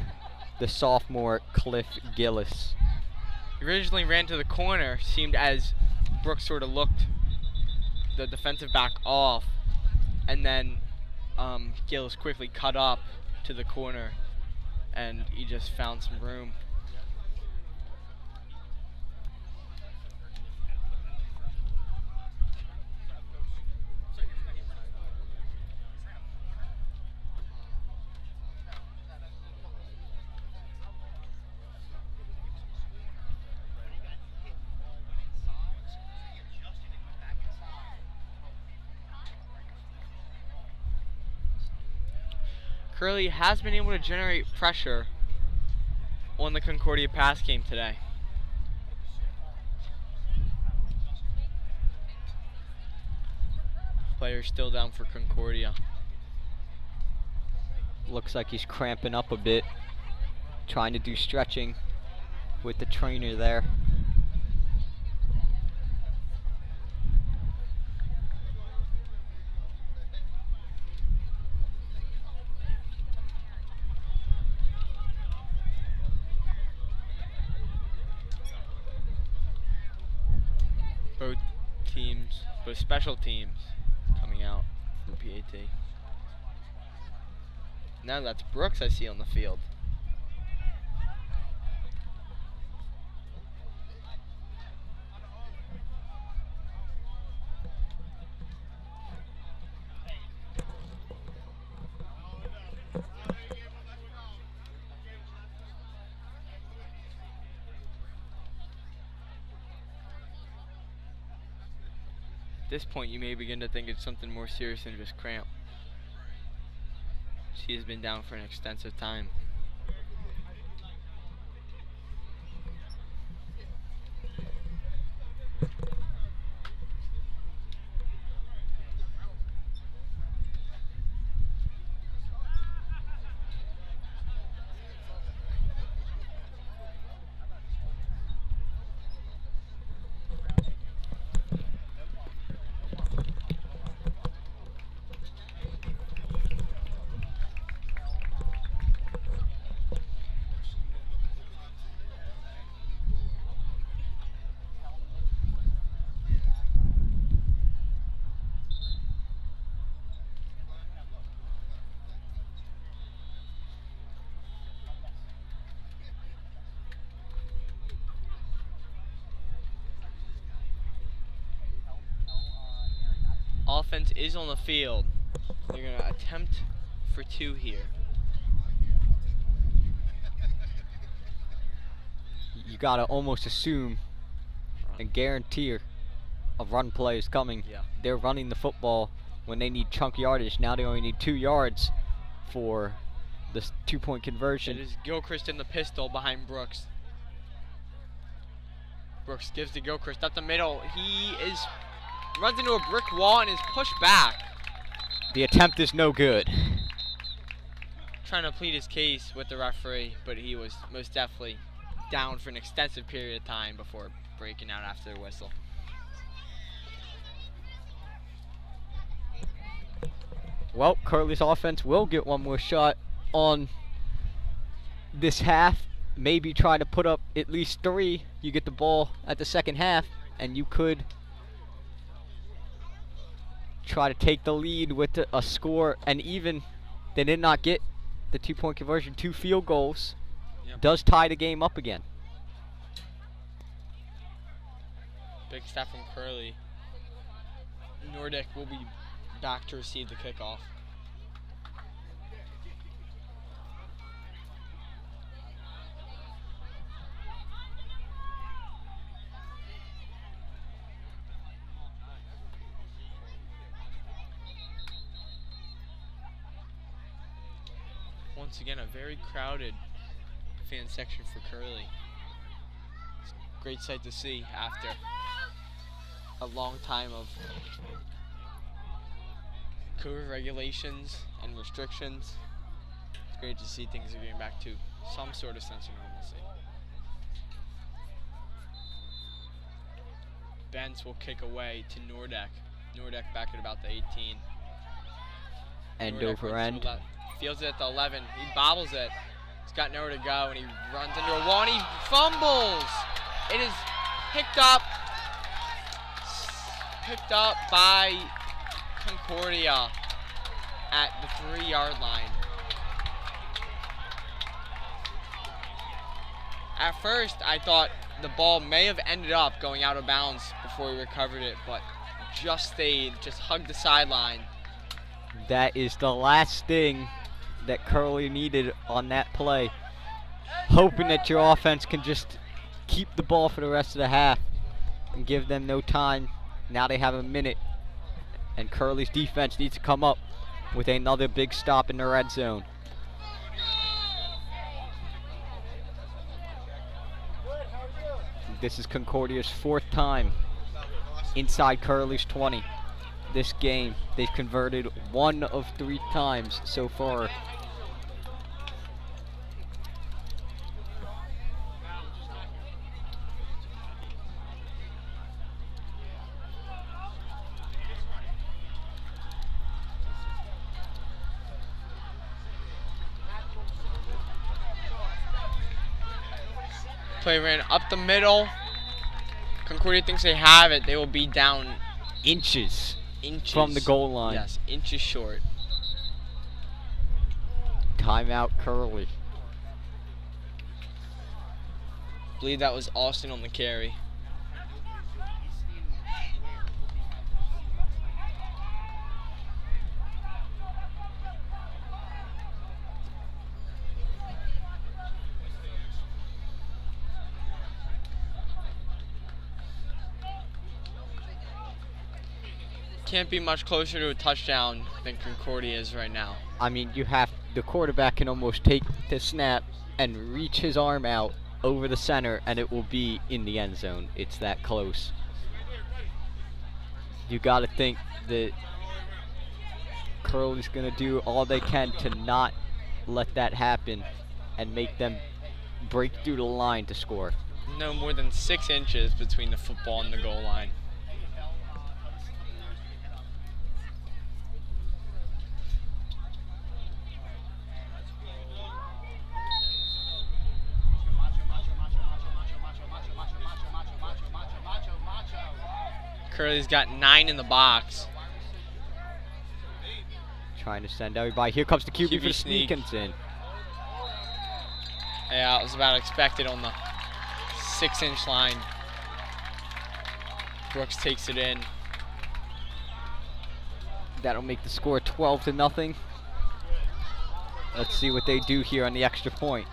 the sophomore Cliff Gillis. He originally ran to the corner. Seemed as Brooks sort of looked the defensive back off, and then Gillis quickly cut up to the corner, and he just found some room. Curley has been able to generate pressure on the Concordia pass game today. Player still down for Concordia. Looks like he's cramping up a bit, trying to do stretching with the trainer there. teams, both special teams, coming out for PAT. Now that's Brooks I see on the field. At this point, you may begin to think it's something more serious than just cramp. She has been down for an extensive time. Offense is on the field. They're going to attempt for 2 here. You got to almost assume and guarantee a run play is coming. Yeah. They're running the football when they need chunk yardage. Now they only need 2 yards for this 2-point conversion. It is Gilchrist in the pistol behind Brooks. Brooks gives to Gilchrist up the middle. He runs into a brick wall and is pushed back. The attempt is no good. Trying to plead his case with the referee, but he was most definitely down for an extensive period of time before breaking out after the whistle. Well, Curley's offense will get one more shot on this half. Maybe try to put up at least 3. You get the ball at the second half, and you could try to take the lead with a score. And even they did not get the 2-point conversion. 2 field goals does tie the game up again. Big step from Curley. Nordic will be back to receive the kickoff. Once again, a very crowded fan section for Curley. It's a great sight to see after a long time of COVID regulations and restrictions. It's great to see things are getting back to some sort of sense of normalcy. Benz will kick away to Nordek. Nordek back at about the 18. End Nordek over end. Feels it at the 11. He bobbles it. He's got nowhere to go, and he runs into a wall, and he fumbles. It is picked up by Concordia at the 3-yard line. At first, I thought the ball may have ended up going out of bounds before he recovered it, but just hugged the sideline. That is the last thing that Curley needed on that play. Hoping that your offense can just keep the ball for the rest of the half and give them no time. Now they have a minute, and Curley's defense needs to come up with another big stop in the red zone. This is Concordia's 4th time inside Curley's 20. This game, they've converted 1 of 3 times so far. Play ran up the middle. Concordia thinks they have it, they will be down Inches inches from the goal line. Yes, inches short. Timeout Curley. I believe that was Austin on the carry. Can't be much closer to a touchdown than Concordia is right now. I mean, the quarterback can almost take the snap and reach his arm out over the center, and it will be in the end zone. It's that close. You got to think that Curley's going to do all they can to not let that happen and make them break through the line to score. No more than 6 inches between the football and the goal line. Curley's got 9 in the box. Trying to send everybody. Here comes the QB for the sneak. sneak in. Yeah, it was about expected on the 6-inch line. Brooks takes it in. That'll make the score 12-0. Let's see what they do here on the extra point.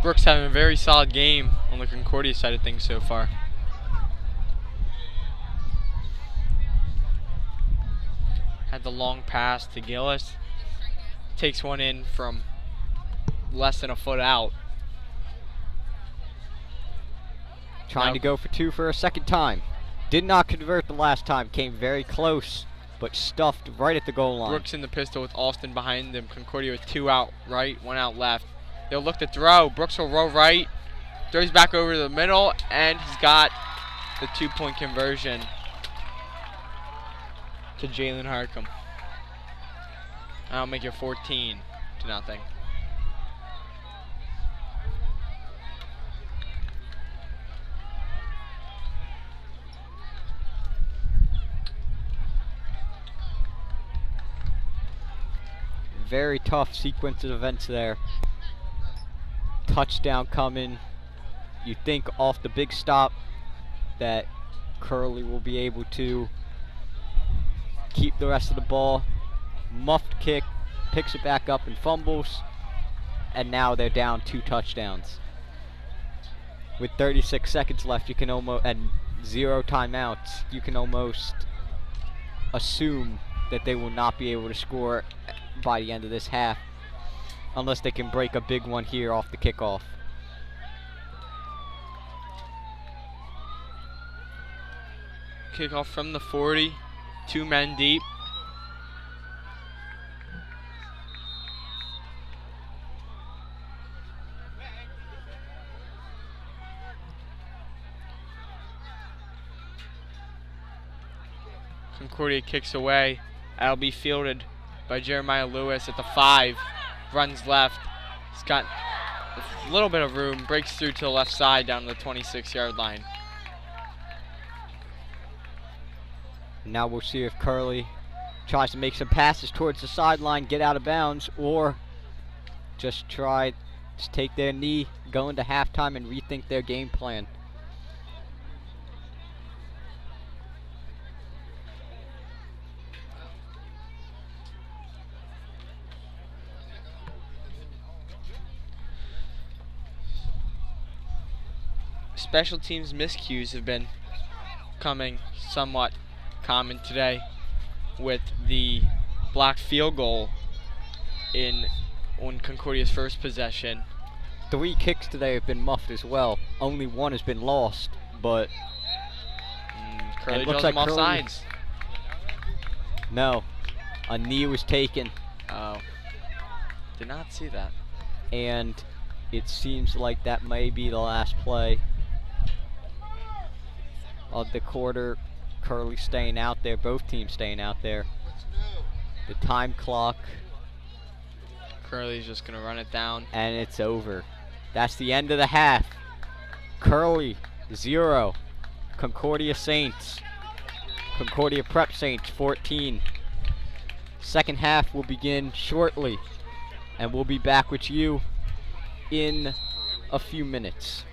Brooks having a very solid game on the Concordia side of things so far. Had the long pass to Gillis. Takes one in from less than a foot out. Trying to go for 2 for a second time. Did not convert the last time. Came very close, but stuffed right at the goal line. Brooks in the pistol with Austin behind them. Concordia with 2 out right, 1 out left. They'll look to throw. Brooks will roll right. Throws back over to the middle, and he's got the 2-point conversion to Jalen Harcum. That'll make it 14-0. Very tough sequence of events there. Touchdown coming. You think off the big stop that Curley will be able to keep the rest of the ball. Muffed kick, picks it back up and fumbles, and now they're down 2 touchdowns. With 36 seconds left, you can almost, and 0 timeouts, you can almost assume that they will not be able to score by the end of this half, unless they can break a big one here off the kickoff. Kickoff from the 40, 2 men deep. Concordia kicks away. That'll be fielded by Jeremiah Lewis at the 5. Runs left. He's got a little bit of room. Breaks through to the left side down to the 26-yard line. Now we'll see if Curley tries to make some passes towards the sideline, get out of bounds, or just take their knee, go into halftime, and rethink their game plan. Special teams miscues have been coming somewhat common today, with the blocked field goal on Concordia's first possession. 3 kicks today have been muffed as well. Only 1 has been lost, but Curley draws them off sides. No, a knee was taken. Oh, did not see that. And it seems like that may be the last play of the quarter. Curley staying out there, both teams staying out there. The time clock. Curley's just going to run it down. And it's over. That's the end of the half. Curley, 0. Concordia Prep Saints, 14. Second half will begin shortly, and we'll be back with you in a few minutes.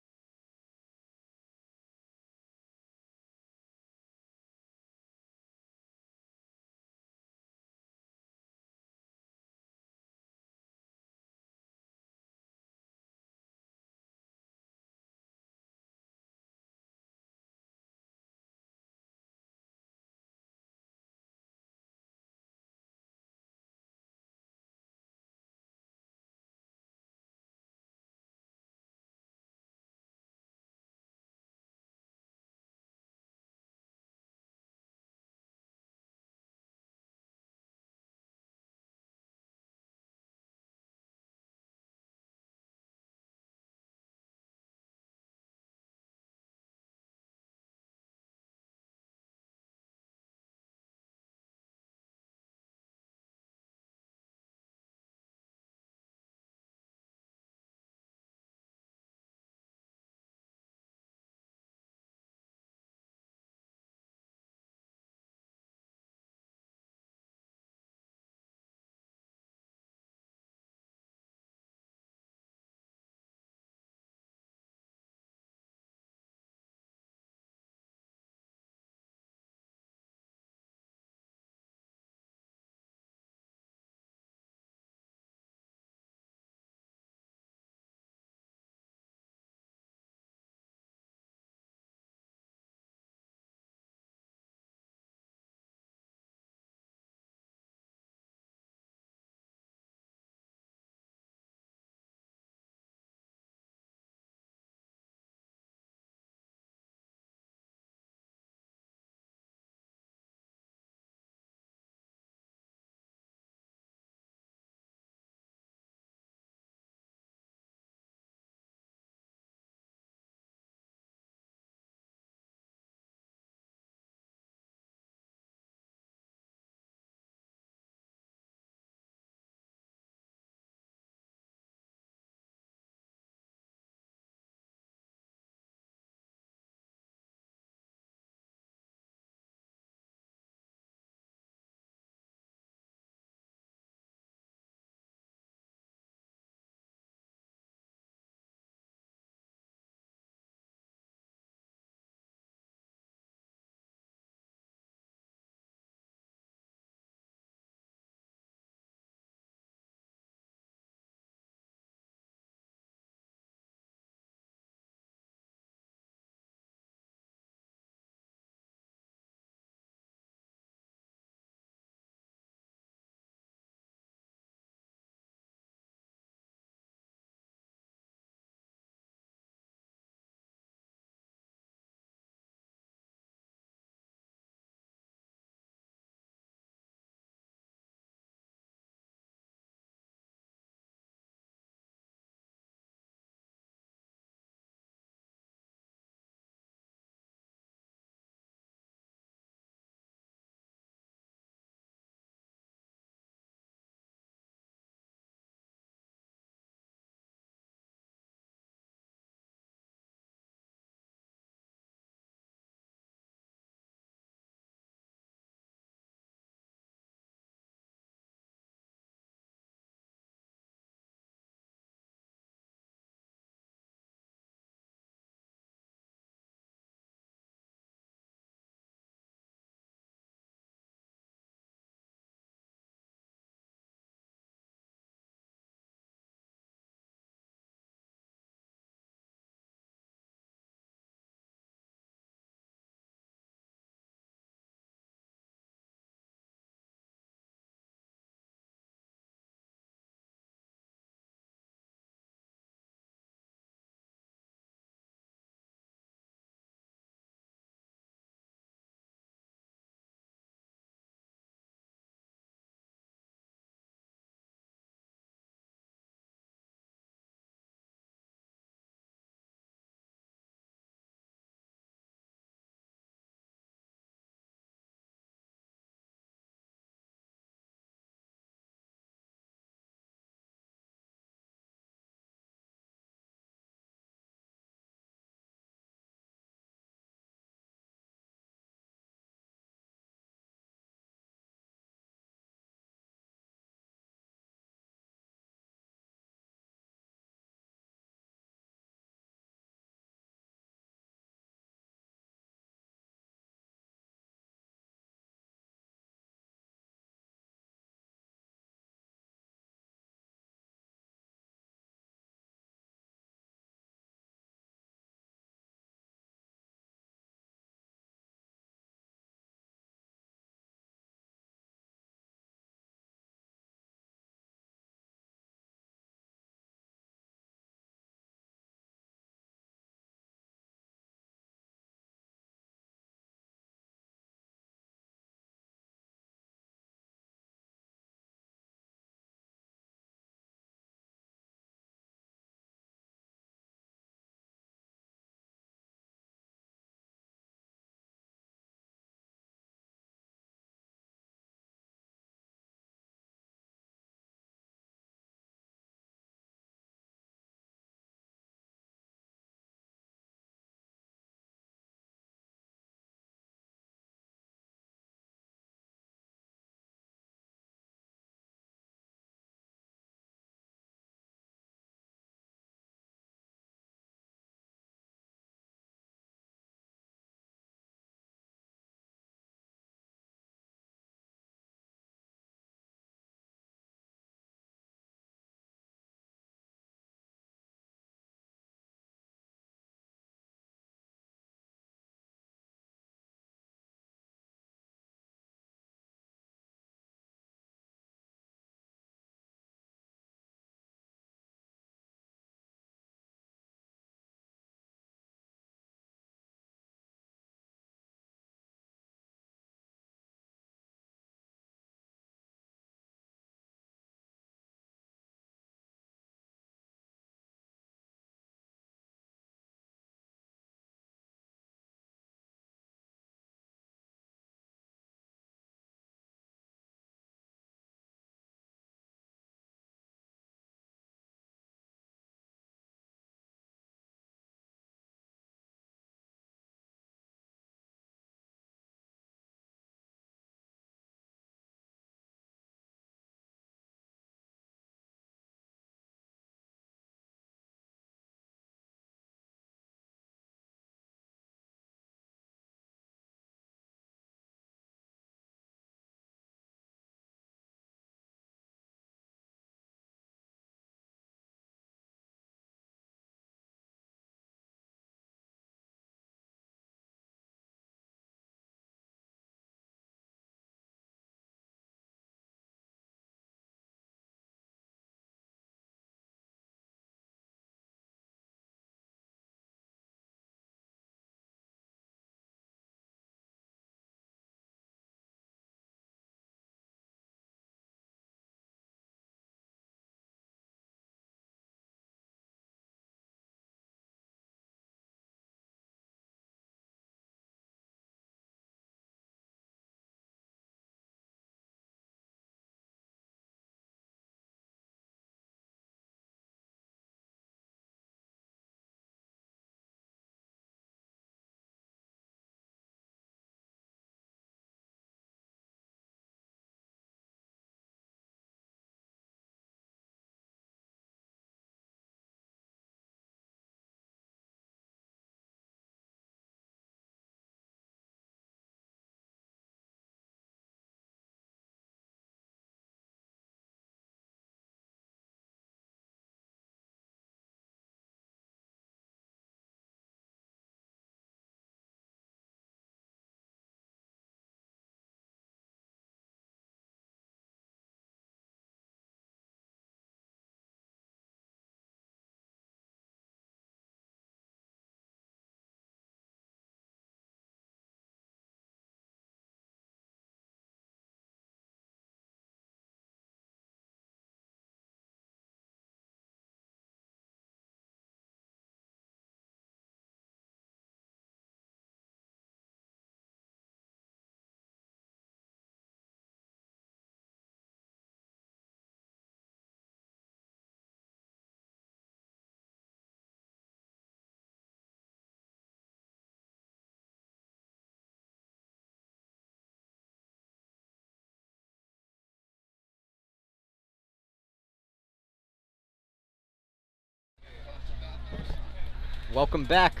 Welcome back.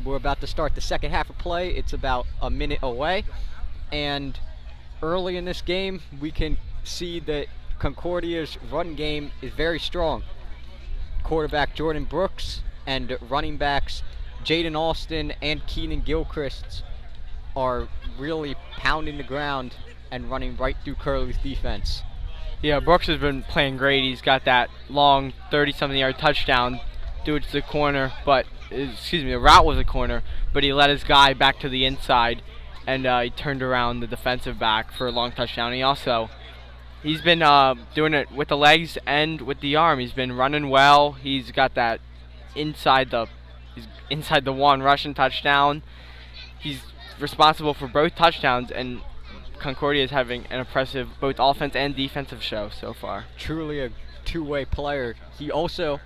We're about to start the second half of play. It's about a minute away. And early in this game, we can see that Concordia's run game is very strong. Quarterback Jordan Brooks and running backs Jaden Austin and Keenan Gilchrist are really pounding the ground and running right through Curley's defense. Yeah, Brooks has been playing great. He's got that long 30-something yard touchdown, do it to the corner, but the route was a corner, but he led his guy back to the inside, and he turned around the defensive back for a long touchdown. He's been doing it with the legs and with the arm. He's been running well. He's got that inside the one rushing touchdown. He's responsible for both touchdowns, and Concordia is having an impressive both offense and defensive show so far. Truly a two-way player. He also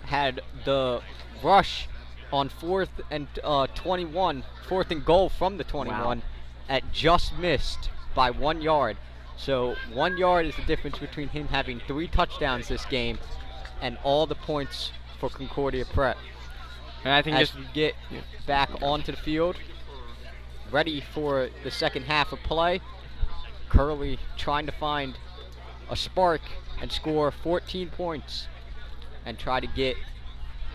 had the rush on 4th and 21, 4th and goal from the 21, wow, at just missed by 1 yard. So 1 yard is the difference between him having 3 touchdowns this game and all the points for Concordia Prep. And I think as we get back onto the field, ready for the second half of play, Curley trying to find a spark and score 14 points and try to get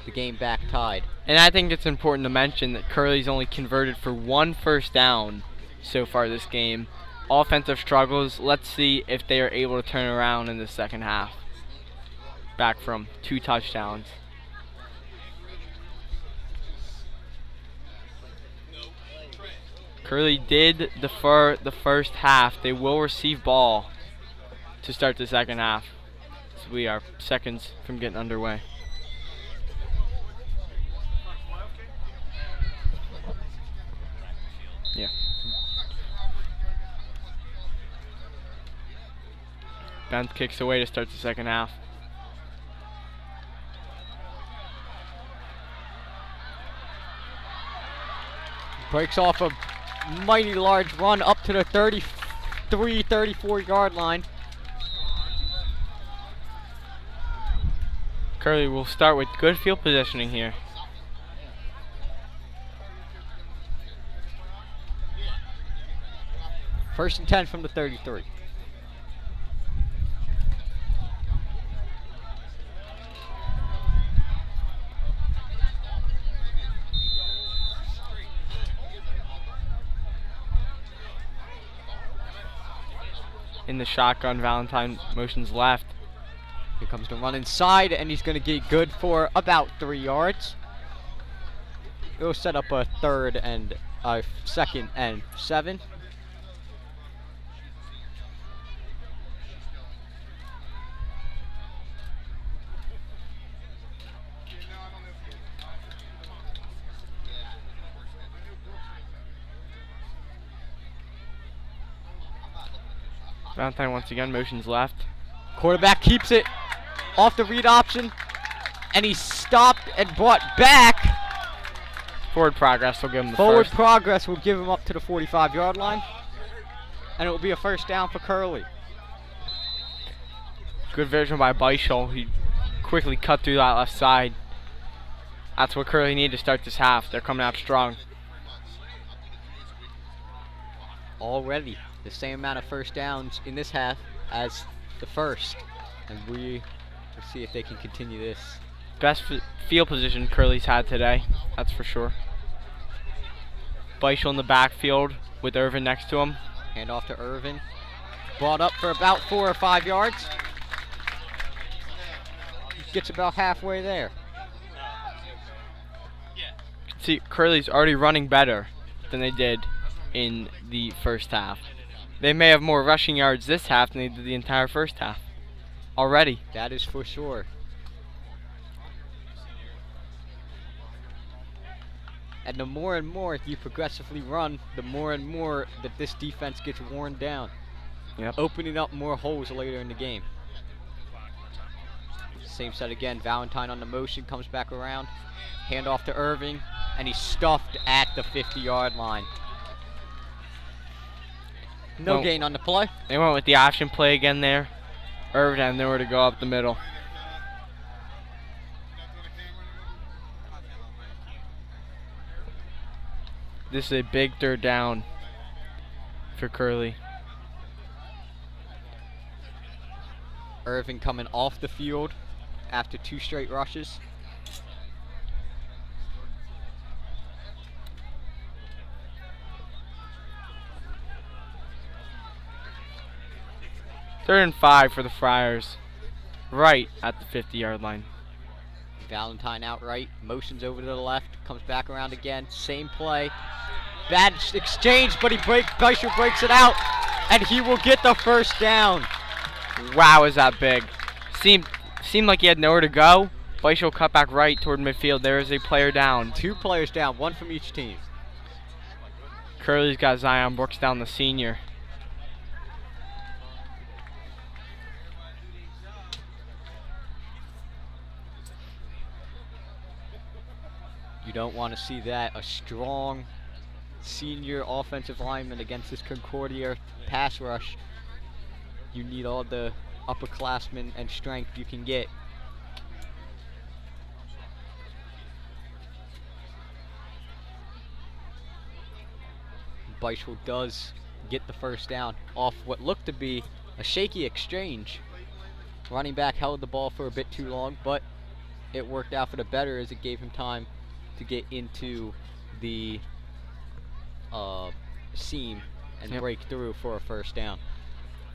the game back tied. And I think it's important to mention that Curley's only converted for 1 first down so far this game. Offensive struggles. Let's see if they are able to turn around in the second half. Back from 2 touchdowns. Curley did defer the first half. They will receive ball to start the second half. So we are seconds from getting underway. Yeah. Punt kicks away to start the second half. Breaks off a mighty large run up to the 33, 34 yard line. Curley will start with good field positioning here. First and 10 from the 33. In the shotgun, Valentine motions left. Here comes the run inside, and he's going to get good for about 3 yards. It'll set up a 3rd and a 2nd and 7. Valentine once again motions left. Quarterback keeps it off the read option, and he's stopped and brought back. Forward progress will give him the Forward first. progress will give him up to the 45 yard line, and it will be a first down for Curley. Good vision by Beischel. He quickly cut through that left side. That's what Curley need to start this half. They're coming out strong. Already the same amount of first downs in this half as the first, and we will see if they can continue this. Best field position Curley's had today, that's for sure. Beischel in the backfield with Irvin next to him. Hand off to Irvin. Brought up for about 4 or 5 yards. Gets about halfway there. See, Curley's already running better than they did in the first half. They may have more rushing yards this half than they did the entire first half. Already. That is for sure. And the more and more you progressively run, the more and more that this defense gets worn down. Yep. Opening up more holes later in the game. Same set again. Valentine on the motion, comes back around. Hand off to Irving, and he's stuffed at the 50-yard line. No gain on the play. They went with the option play again there. Irvin had nowhere to go up the middle. This is a big third down for Curley. Irving coming off the field after 2 straight rushes. Third and 5 for the Friars, right at the 50-yard line. Valentine outright, motions over to the left, comes back around again, same play. Bad exchange, but Beischer breaks it out, and he will get the first down. Wow, is that big. Seemed like he had nowhere to go. Beischer cut back right toward midfield. There is a player down. 2 players down, 1 from each team. Curley's got Zion Brooks down, the senior. You don't want to see that. A strong senior offensive lineman against this Concordia pass rush. You need all the upperclassmen and strength you can get. Beischer does get the first down off what looked to be a shaky exchange. Running back held the ball for a bit too long, but it worked out for the better as it gave him time to get into the seam and break through for a first down.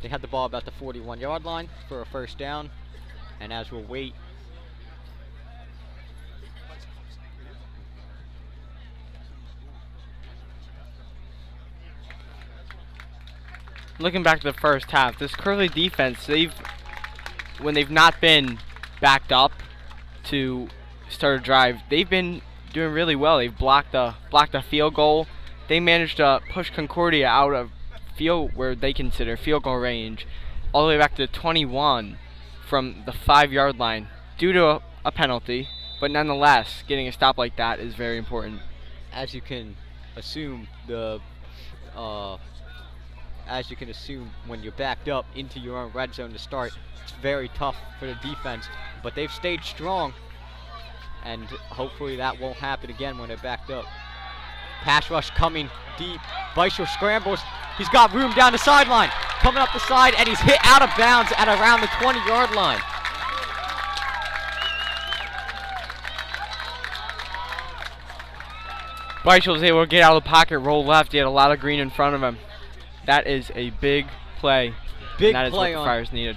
They had the ball about the 41-yard line for a first down, and as we'll wait, looking back to the first half, this Curley defense, when they've not been backed up to start a drive, they've been doing really well. They've blocked a field goal. They managed to push Concordia out of where they consider field goal range, all the way back to 21 from the 5-yard line due to a penalty. But nonetheless, getting a stop like that is very important. As you can assume, when you're backed up into your own red zone to start, it's very tough for the defense. But they've stayed strong, and hopefully that won't happen again when they're backed up. Pass rush coming deep. Beischer scrambles. He's got room down the sideline. Coming up the side, and he's hit out of bounds at around the 20-yard line. Beischer was able to get out of the pocket, roll left. He had a lot of green in front of him. That is a big play. Big and that play is what the Friars needed.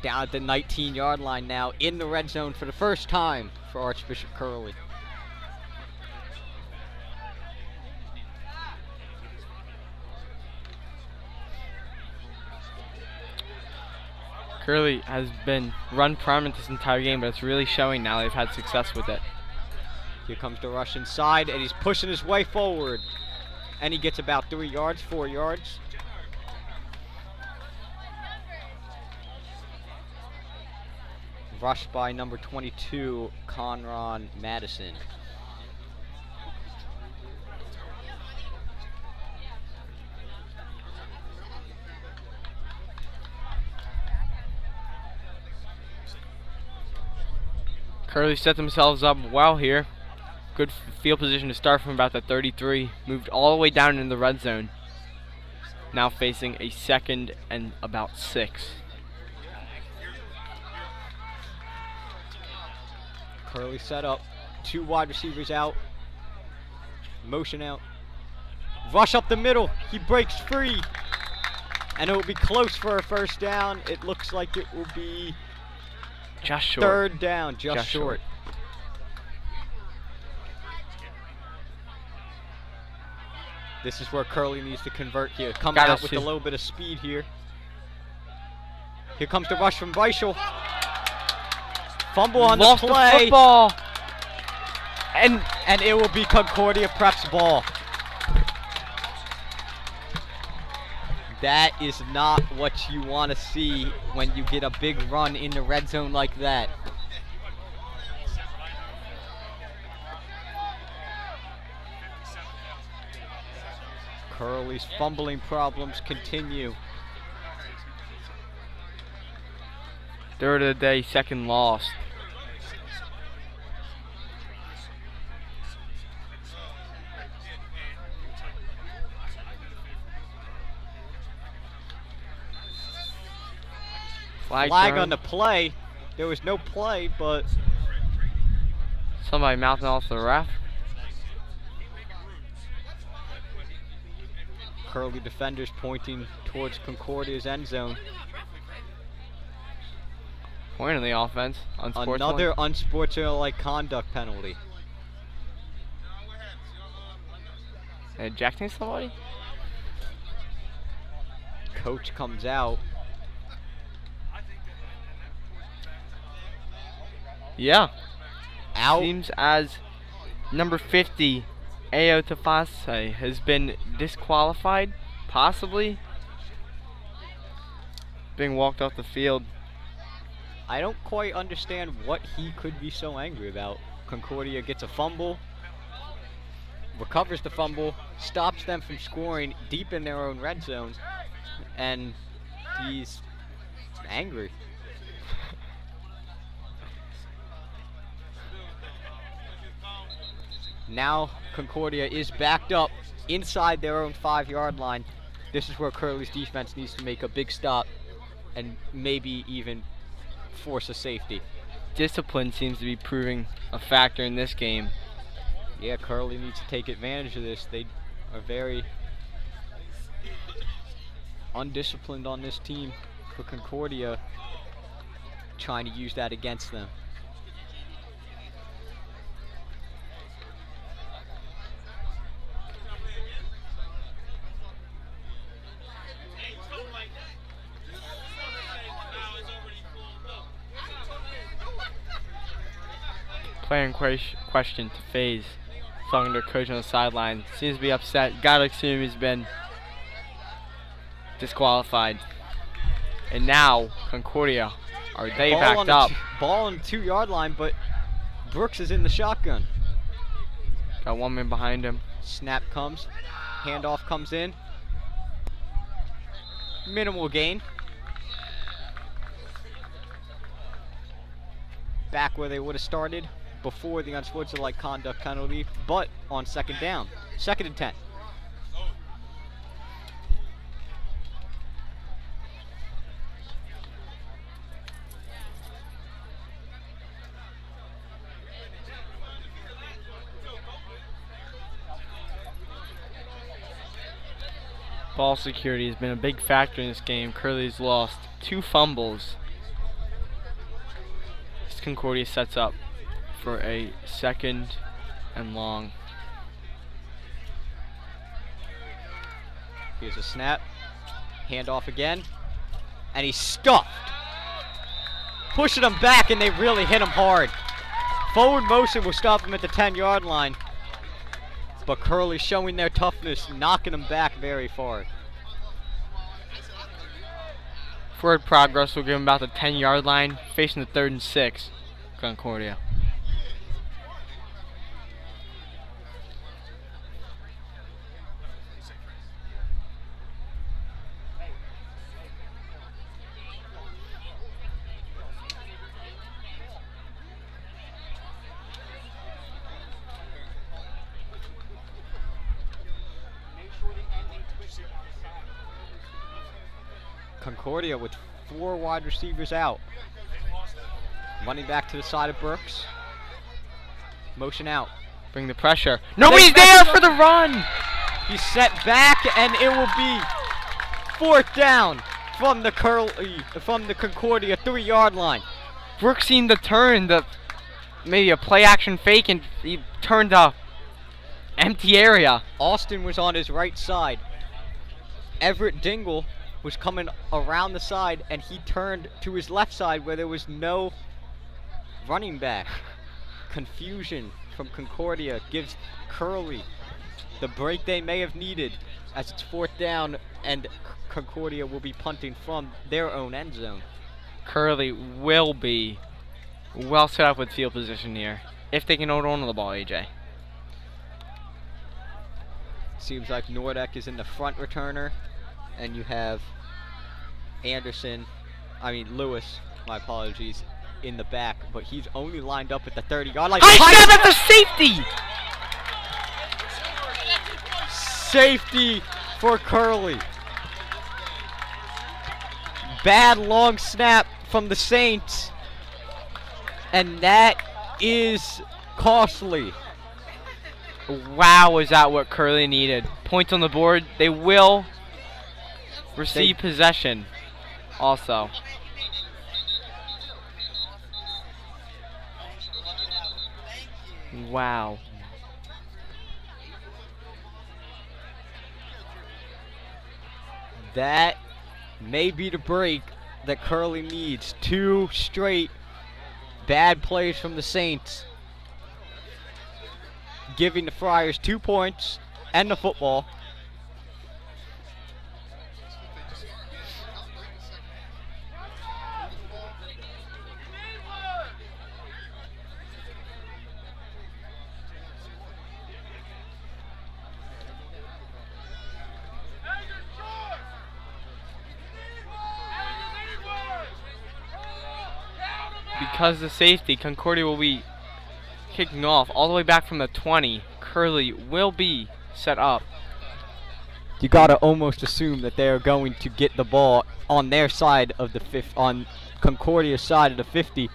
Down at the 19-yard line now, in the red zone for the first time for Archbishop Curley. Curley has been run prominent this entire game, but it's really showing now. They've had success with it. Here comes the rush inside, and he's pushing his way forward. And he gets about 4 yards. Rushed by number 22, Conron Madison. Curley set themselves up well here. Good field position to start from about the 33. Moved all the way down in the red zone. Now facing a 2nd and about 6. Curley set up. 2 wide receivers out. Motion out. Rush up the middle. He breaks free. And it will be close for a first down. It looks like it will be just short. 3rd down, just short. This is where Curley needs to convert here. Coming out with a little bit of speed here. Here comes the rush from Beischer. Fumble on the play. Lost the football. And it will be Concordia Prep's ball. That is not what you want to see when you get a big run in the red zone like that. Curley's fumbling problems continue. 3rd of the day, 2nd lost. Flag thrown. on the play. There was no play, but Somebody mouthing off the ref. Curley defenders pointing towards Concordia's end zone. Point in the offense. Unsportsmanlike. Another unsportsmanlike conduct penalty. Ejecting somebody? Coach comes out. Yeah. Out. Seems as number 50, Ao Tafase, has been disqualified, possibly being walked off the field. I don't quite understand what he could be so angry about. Concordia gets a fumble, recovers the fumble, stops them from scoring deep in their own red zone, and he's angry. Now Concordia is backed up inside their own 5-yard line. This is where Curley's defense needs to make a big stop and maybe even force a safety. Discipline seems to be proving a factor in this game. Yeah, Curley needs to take advantage of this. They are very undisciplined on this team for Concordia, trying to use that against them. Player in question to phase, talking to a coach on the sideline. Seems to be upset. Gotta assume he's been disqualified. And now Concordia, are they backed up? Ball on the 2-yard line, but Brooks is in the shotgun. Got one man behind him. Snap comes, handoff comes in. Minimal gain. Back where they would have started before the unsportsmanlike conduct penalty, but on second down. 2nd and 10. Ball security has been a big factor in this game. Curley's lost 2 fumbles. This Concordia sets up for a 2nd and long. Here's a snap. Handoff again. And he's stuffed. Pushing him back, and they really hit him hard. Forward motion will stop him at the 10-yard line. But Curley showing their toughness, knocking him back very far. Forward progress will give him about the 10-yard line, facing the 3rd and 6. Concordia. Concordia with 4 wide receivers out. Running back to the side of Brooks. Motion out. Bring the pressure. Nobody's there for the run! He's set back, and it will be 4th down from the Concordia 3-yard line. Brooks seemed to turn maybe a play action fake, and he turned a empty area. Austin was on his right side. Everett Dingle was coming around the side, and he turned to his left side where there was no running back. Confusion from Concordia gives Curley the break they may have needed, as it's 4th down, and Concordia will be punting from their own end zone. Curley will be well set up with field position here, if they can hold on to the ball, AJ. Seems like Nordek is in the front returner, and you have Lewis, my apologies, in the back, but he's only lined up at the 30-yard line. I at the safety! Safety for Curley. Bad long snap from the Saints, and that is costly. Wow, is that what Curley needed? Points on the board. They will receive possession also. Wow. That may be the break that Curley needs. 2 straight bad plays from the Saints, giving the Friars 2 points and the football. Because of the safety, Concordia will be kicking off all the way back from the 20. Curley will be set up. You gotta almost assume that they are going to get the ball on their side of the on Concordia's side of the 50.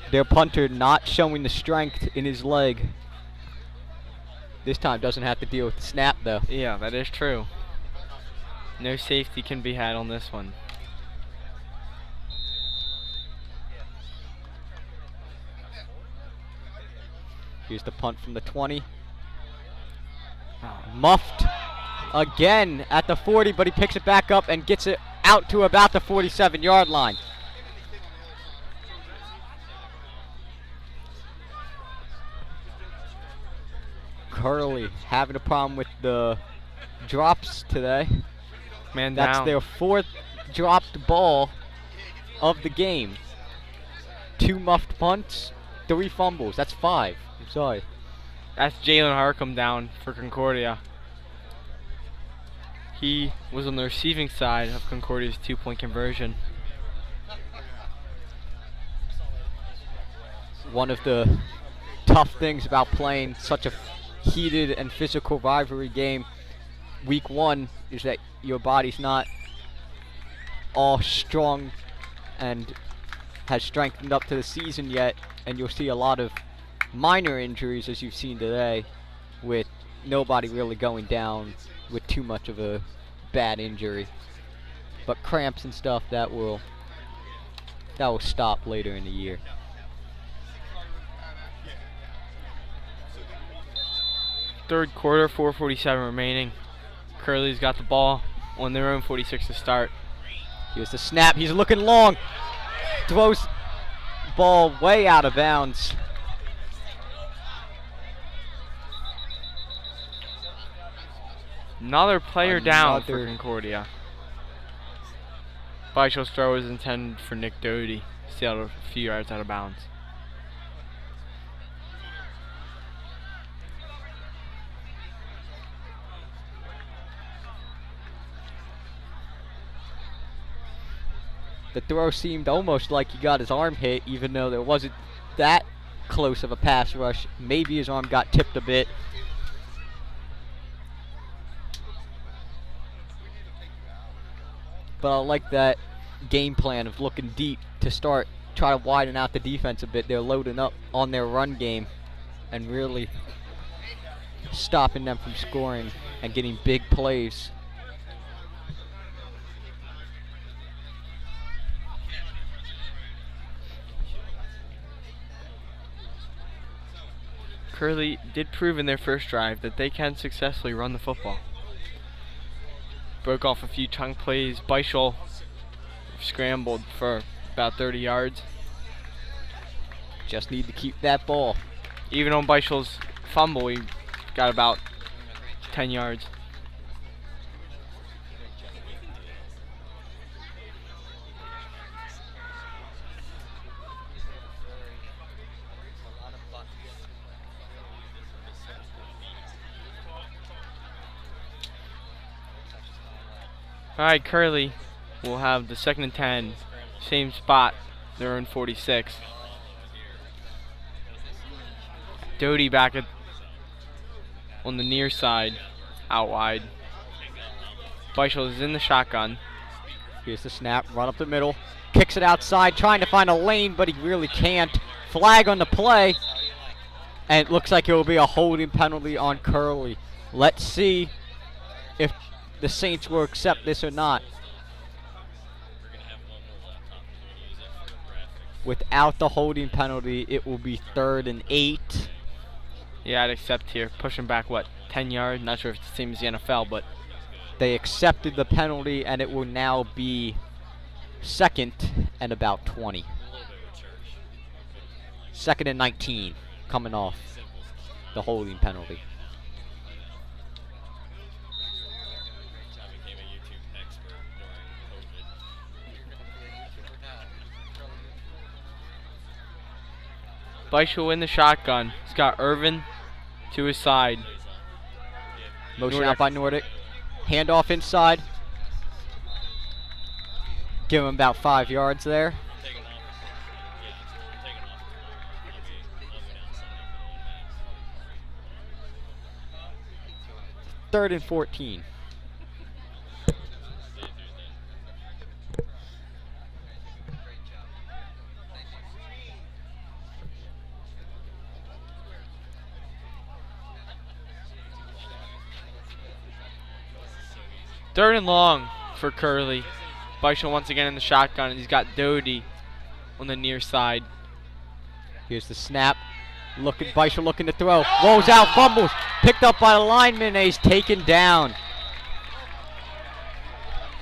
Their punter not showing the strength in his leg. This time doesn't have to deal with the snap though. Yeah, that is true. No safety can be had on this one. Here's the punt from the 20. Muffed again at the 40, but he picks it back up and gets it out to about the 47-yard line. Curley having a problem with the drops today. Man That's down. their 4th dropped ball of the game. 2 muffed punts, 3 fumbles. That's 5. I'm sorry. That's Jalen Harcum down for Concordia. He was on the receiving side of Concordia's 2-point conversion. One of the tough things about playing such a heated and physical rivalry game week 1 is that your body's not all strong and has strengthened up to the season yet, and you'll see a lot of minor injuries as you've seen today, with nobody really going down with too much of a bad injury, but cramps and stuff that will stop later in the year. Third quarter, 4:47 remaining. Curley's got the ball on their own 46 to start. Here's the snap. He's looking long. Throws ball way out of bounds. Another player down for Concordia. Beishel's throw is intended for Nick Doty. Still a few yards out of bounds. The throw seemed almost like he got his arm hit, even though there wasn't that close of a pass rush. Maybe his arm got tipped a bit. But I like that game plan of looking deep to start, try to widen out the defense a bit. They're loading up on their run game and really stopping them from scoring and getting big plays. Curley did prove in their first drive that they can successfully run the football. Broke off a few chunk plays. Beischel scrambled for about 30 yards. Just need to keep that ball. Even on Beischel's fumble, he got about 10 yards. Alright, Curley will have the 2nd and 10. Same spot, their own 46. Doty back on the near side, out wide. Beischel is in the shotgun. Here's the snap, run up the middle. Kicks it outside, trying to find a lane, but he really can't. Flag on the play. And it looks like it will be a holding penalty on Curley. Let's see if the Saints will accept this or not. Without the holding penalty, it will be 3rd and 8. Yeah, I'd accept here. Pushing back, what, 10 yards? Not sure if it's the same as the NFL, but They accepted the penalty, and it will now be 2nd and about 20. 2nd and 19, coming off the holding penalty. Beischel in the shotgun. He's got Irvin to his side. Motion Nordic. out by Nordic. Handoff inside. Give him about 5 yards there. Third and 14. Third and long for Curley. Beischel once again in the shotgun, and he's got Doty on the near side. Here's the snap. Beischel looking to throw. Rolls out, fumbles. Picked up by the lineman, and he's taken down.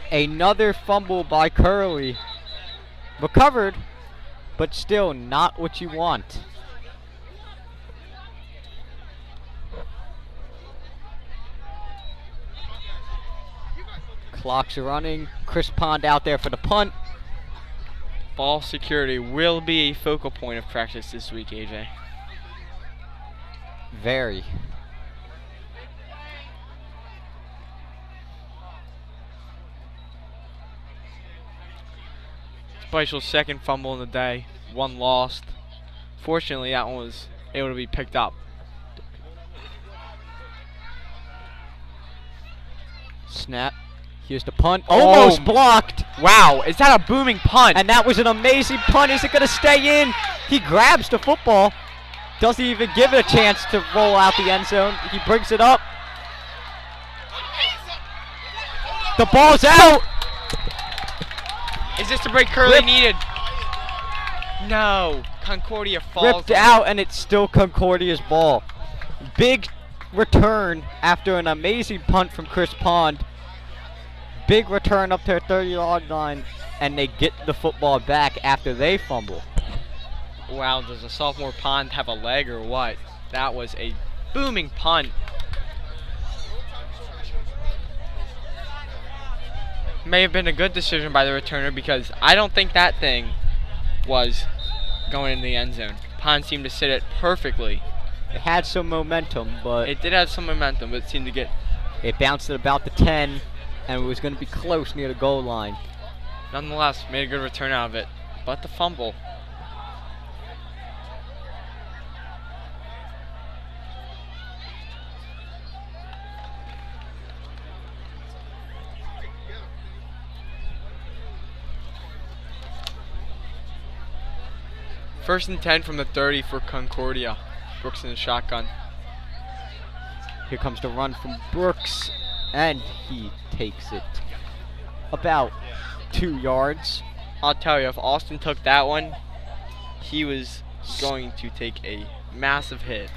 Another fumble by Curley. Recovered, but still not what you want. Clock's running. Chris Pond out there for the punt. Ball security will be a focal point of practice this week, AJ. Very. Beischel's second fumble in the day. 1 lost. Fortunately, that one was able to be picked up. Snap. Here's the punt. Almost blocked. Wow, is that a booming punt? And that was an amazing punt. Is it going to stay in? He grabs the football. Doesn't even give it a chance to roll out the end zone. He brings it up. The ball's out. Is this the break Curley Ripped. needed? No. Concordia falls. Ripped out, and it's still Concordia's ball. Big return after an amazing punt from Chris Pond. Big return up to their 30-yard line, and they get the football back after they fumble. Wow, does a sophomore Pond have a leg or what? That was a booming punt. May have been a good decision by the returner because I don't think that thing was going in the end zone. Pond seemed to sit it perfectly. It had some momentum, but It did have some momentum, but it seemed to get... it bounced at about the 10, and it was going to be close near the goal line. Nonetheless, made a good return out of it. But the fumble. First and 10 from the 30 for Concordia. Brooks in the shotgun. Here comes the run from Brooks, and he takes it about 2 yards. I'll tell you, if Austin took that one, he was going to take a massive hit.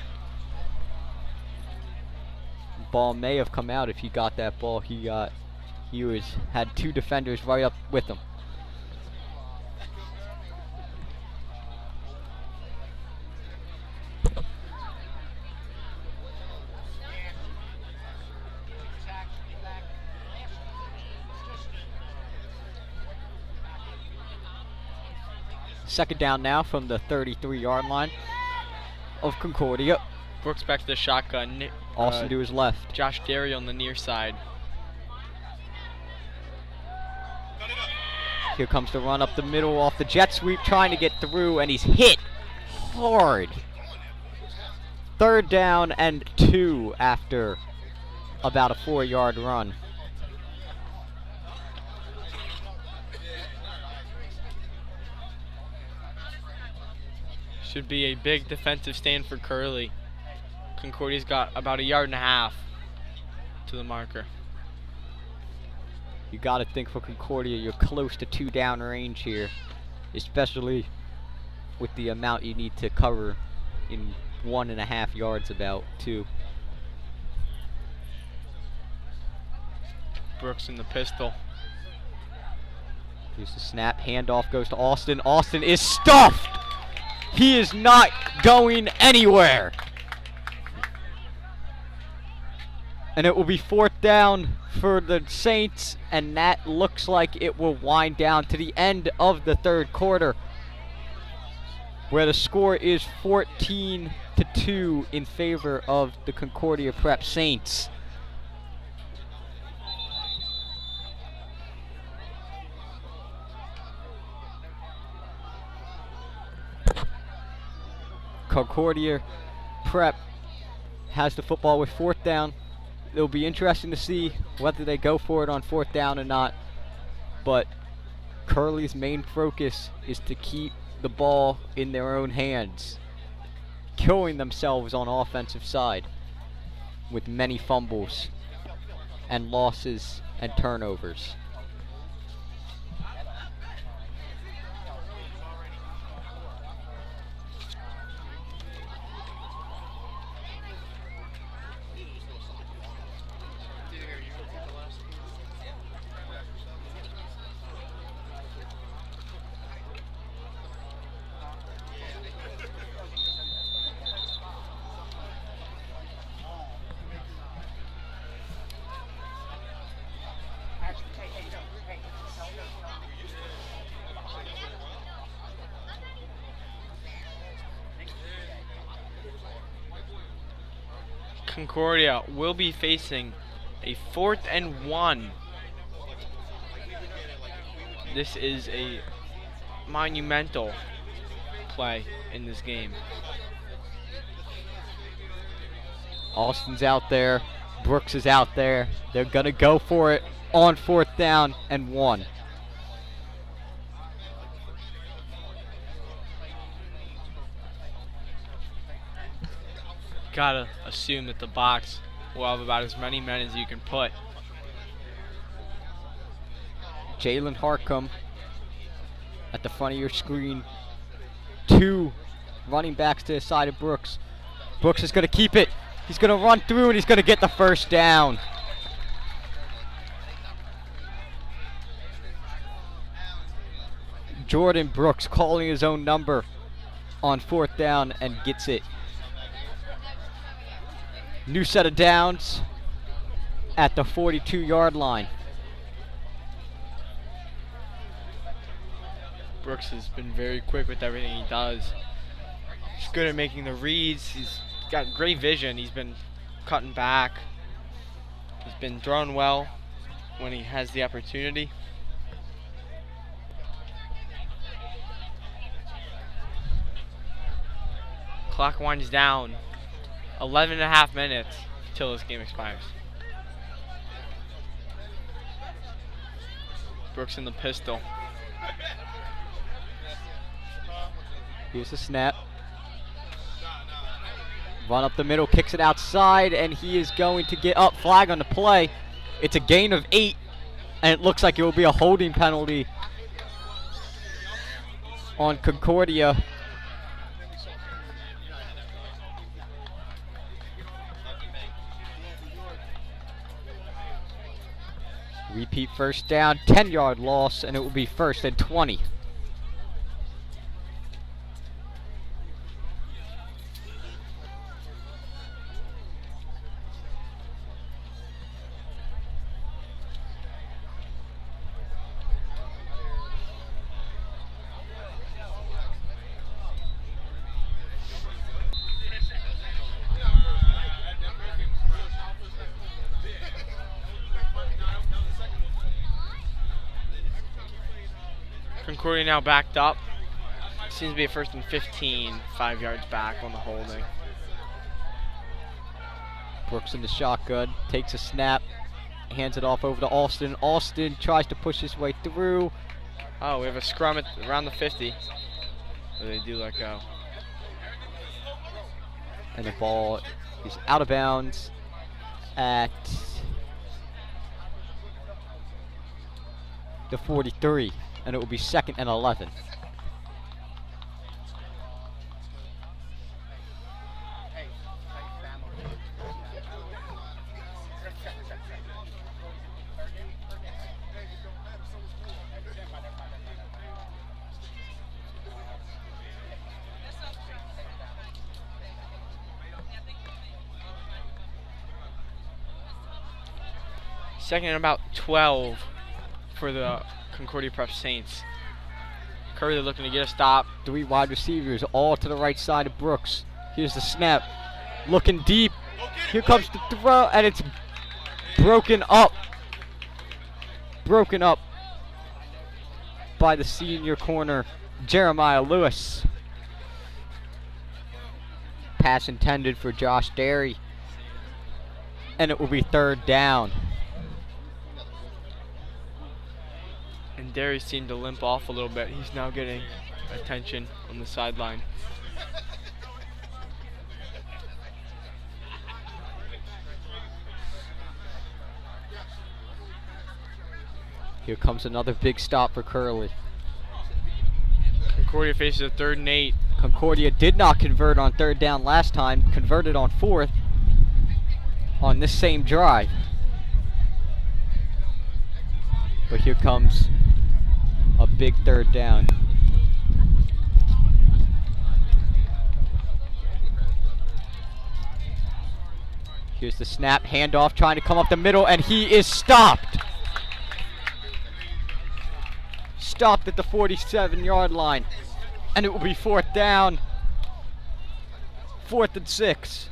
Ball may have come out if he got that ball. He had 2 defenders right up with him. Second down now from the 33-yard line of Concordia. Brooks back to the shotgun. Austin to his left. Josh Derry on the near side. Here comes the run up the middle off the jet sweep, trying to get through, and he's hit hard. 3rd down and 2 after about a 4-yard run. Should be a big defensive stand for Curley. Concordia's got about 1.5 yards to the marker. You got to think for Concordia, you're close to 2 down range here, especially with the amount you need to cover in 1.5 yards about, too. Brooks in the pistol. Here's the snap, handoff goes to Austin. Austin is stuffed! He is not going anywhere! And it will be 4th down for the Saints, and that looks like it will wind down to the end of the 3rd quarter, where the score is 14-2 in favor of the Concordia Prep Saints. Concordia Prep has the football with 4th down. It'll be interesting to see whether they go for it on 4th down or not. But Curley's main focus is to keep the ball in their own hands, killing themselves on offensive side with many fumbles and losses and turnovers. Concordia will be facing a 4th and 1. This is a monumental play in this game. Austin's out there, Brooks is out there. They're gonna go for it on 4th down and 1. Gotta assume that the box will have about as many men as you can put. Jalen Harcum at the front of your screen. 2 running backs to the side of Brooks. Brooks is going to keep it. He's going to run through and he's going to get the 1st down. Jordan Brooks calling his own number on 4th down and gets it. New set of downs at the 42-yard line. Brooks has been very quick with everything he does. He's good at making the reads. He's got great vision. He's been cutting back. He's been throwing well when he has the opportunity. Clock winds down. 11.5 minutes till this game expires. Brooks in the pistol. Here's the snap. Run up the middle, kicks it outside, and he is going to get up. Flag on the play. It's a gain of 8, and it looks like it will be a holding penalty on Concordia. Repeat 1st down, 10-yard loss, and it will be 1st and 20. Concordia now backed up. Seems to be a 1st and 15, 5 yards back on the holding. Brooks in the shotgun, takes a snap, hands it off over to Austin. Austin tries to push his way through. Oh, we have a scrum at around the 50. So they do let go. And the ball is out of bounds at the 43, and it will be 2nd and 11. Second and about 12 for the Concordia Prep Saints. Curley looking to get a stop. 3 wide receivers all to the right side of Brooks. Here's the snap. Looking deep. Here comes the throw, and it's broken up. Broken up by the senior corner, Jeremiah Lewis. Pass intended for Josh Derry. And it will be 3rd down. And Derry seemed to limp off a little bit. He's now getting attention on the sideline. Here comes another big stop for Curley. Concordia faces a 3rd and 8. Concordia did not convert on 3rd down last time, converted on 4th on this same drive. But here comes a big 3rd down. Here's the snap, handoff, trying to come up the middle, and he is stopped. Stopped at the 47-yard line. And it will be 4th down. 4th and 6.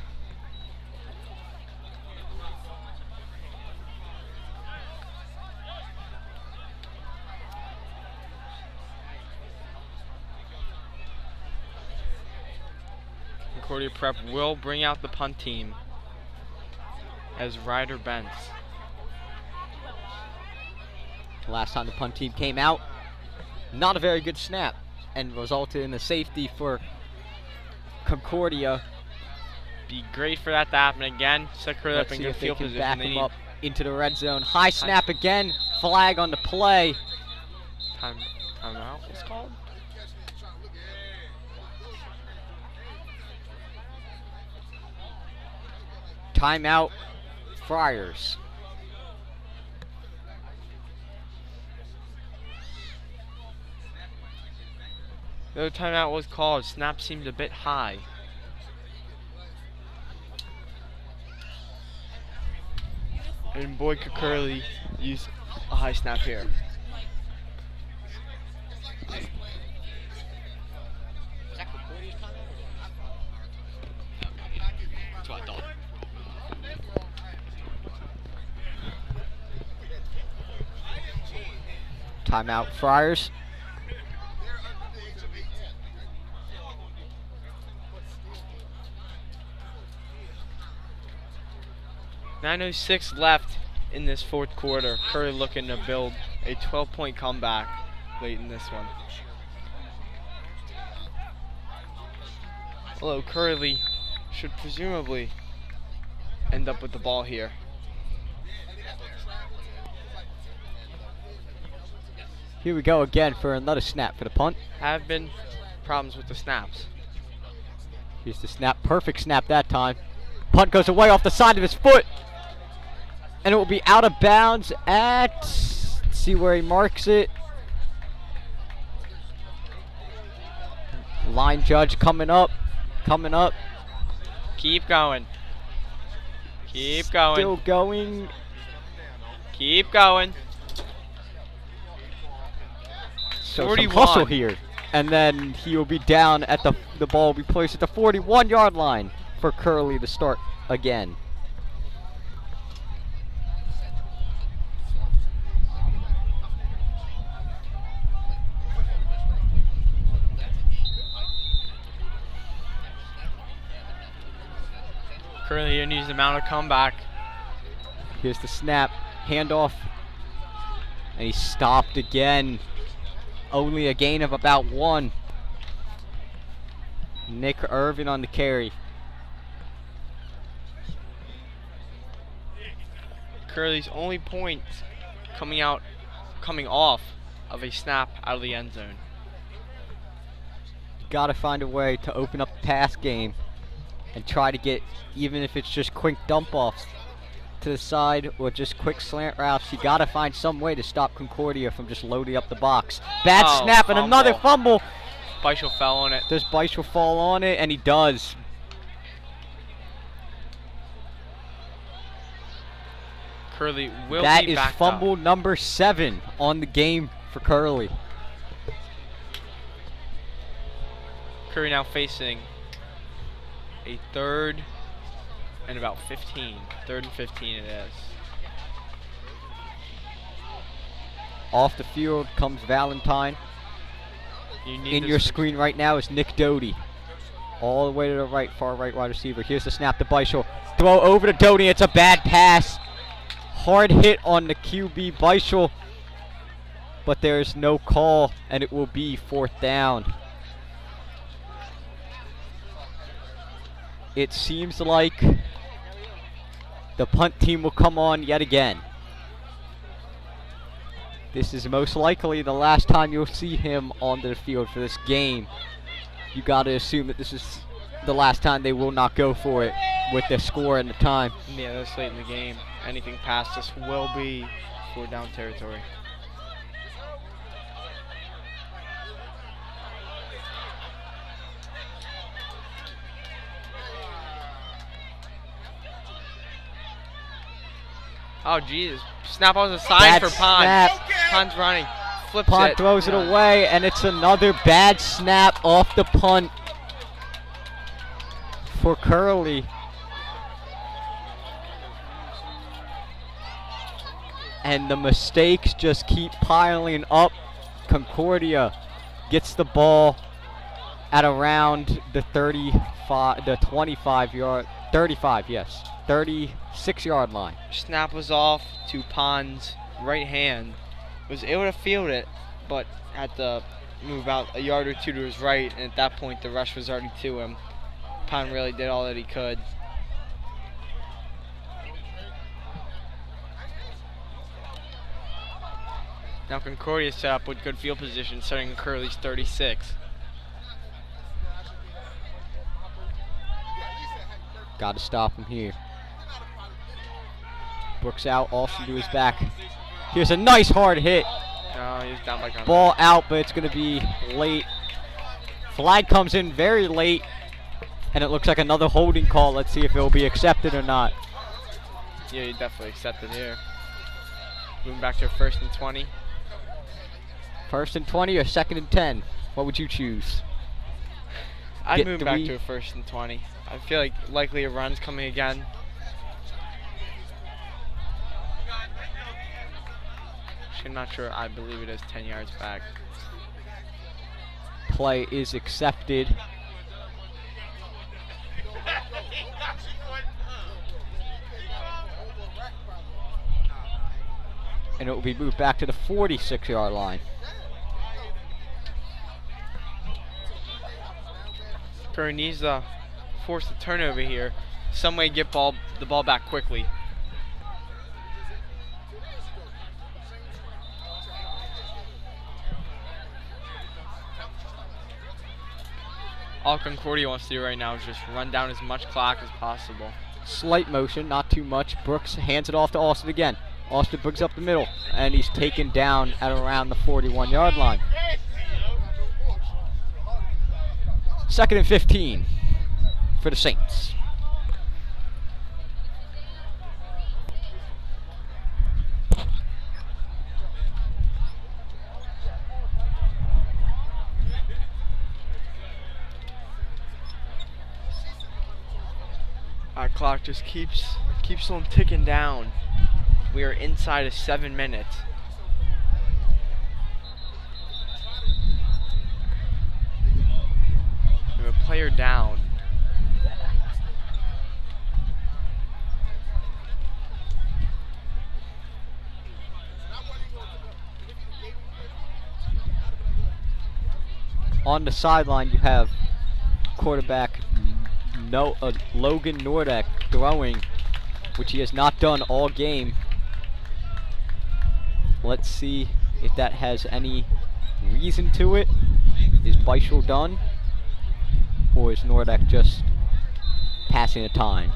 Concordia Prep will bring out the punt team as Ryder Bentz. Last time the punt team came out, not a very good snap, and resulted in a safety for Concordia. Be great for that to happen again. Set Curley up Let's in see good if they field can position. back They him need up into the red zone. High snap again, flag on the play. timeout was called. Timeout, Friars. The timeout was called. Snap seemed a bit high. And boy, could Curley use a high snap here. That's what I thought. Timeout, Friars. .906 left in this 4th quarter. Curley looking to build a 12-point comeback late in this one. Although Curley should presumably end up with the ball here. Here we go again for another snap for the punt. Have been problems with the snaps. Here's the snap, perfect snap that time. Punt goes away off the side of his foot. And it will be out of bounds at, let's see where he marks it. Line judge coming up. Keep going. Keep going. Still going. Keep going. So 41. some hustle here. And then he will be down at the ball will be placed at the 41-yard line for Curley to start again. Curley here needs to mount a comeback. Here's the snap, handoff, and he's stopped again. Only a gain of about 1. Nick Irvin on the carry. Curley's only point coming off of a snap out of the end zone. Got to find a way to open up the pass game and try to get, even if it's just quick dump offs to the side or just quick slant routes, you got to find some way to stop Concordia from just loading up the box. Bad snap and another fumble. Beischel fell on it. Does Beischel fall on it? And he does. Curley will that be is backed fumble up. number 7 on the game for Curley. Curley now facing a 3rd and about 15. 3rd and 15 it is. Off the field comes Valentine. In your screen right now is Nick Doty. All the way to the right, far right wide receiver. Here's the snap to Beischel. Throw over to Doty. It's a bad pass. Hard hit on the QB Beischel. But there's no call, and it will be 4th down. It seems like the punt team will come on yet again. This is most likely the last time you'll see him on the field for this game. You got to assume that this is the last time they will not go for it with the score and the time. Yeah, this late in the game. Anything past this will be 4th down territory. Oh, Jesus. Snap on the side for Pond. Pond's running. Flips Punt it. throws it away, and it's another bad snap off the punt for Curley. And the mistakes just keep piling up. Concordia gets the ball at around the 36-yard line. Snap was off to Pond's right hand. Was able to field it, but had to move out a yard or 2 to his right, and at that point the rush was already to him. Pond really did all that he could. Now Concordia set up with good field position, starting in Curley's 36. Got to stop him here. Brooks out, Austin to his back. Here's a nice hard hit. No, he's down by contact. Ball out, but it's going to be late. Flag comes in very late, and it looks like another holding call. Let's see if it will be accepted or not. Yeah, you definitely accepted here. Moving back to 1st and 20. 1st and 20 or 2nd and 10? What would you choose? I'd move back to a 1st and 20. I feel like likely a run's coming again. I'm not sure. I believe it is 10 yards back. Play is accepted. And it will be moved back to the 46-yard line. Curry needs to force the turnover here. Some way get the ball back quickly. All Concordia wants to do right now is just run down as much clock as possible. Slight motion, not too much. Brooks hands it off to Austin again. Austin brings up the middle, and he's taken down at around the 41-yard line. 2nd and 15 for the Saints. Our clock just keeps on ticking down. We are inside of 7 minutes. We have a player down. On the sideline, you have quarterback Logan Nordek throwing, which he has not done all game. Let's see if that has any reason to it. Is Beischel done? Or is Nordek just passing the time?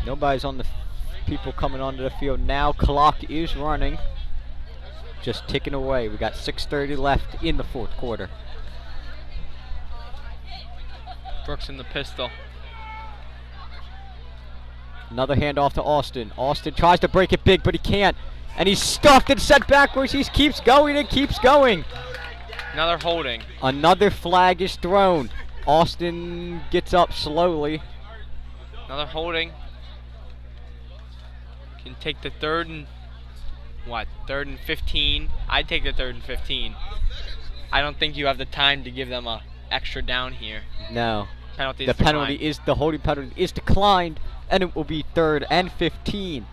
Nobody's on the people coming onto the field now. Clock is running. Just ticking away. We got 6:30 left in the fourth quarter. Brooks in the pistol. Another handoff to Austin. Austin tries to break it big, but he can't. And he's stuffed and sent backwards. He keeps going and keeps going. Another holding. Another flag is thrown. Austin gets up slowly. Another holding. Can take the third and what? Third and 15. I'd take the third and 15. I don't think you have the time to give them a extra down here. No. Penalty The is penalty declined. is, the holding penalty is declined, and it will be 3rd and 15.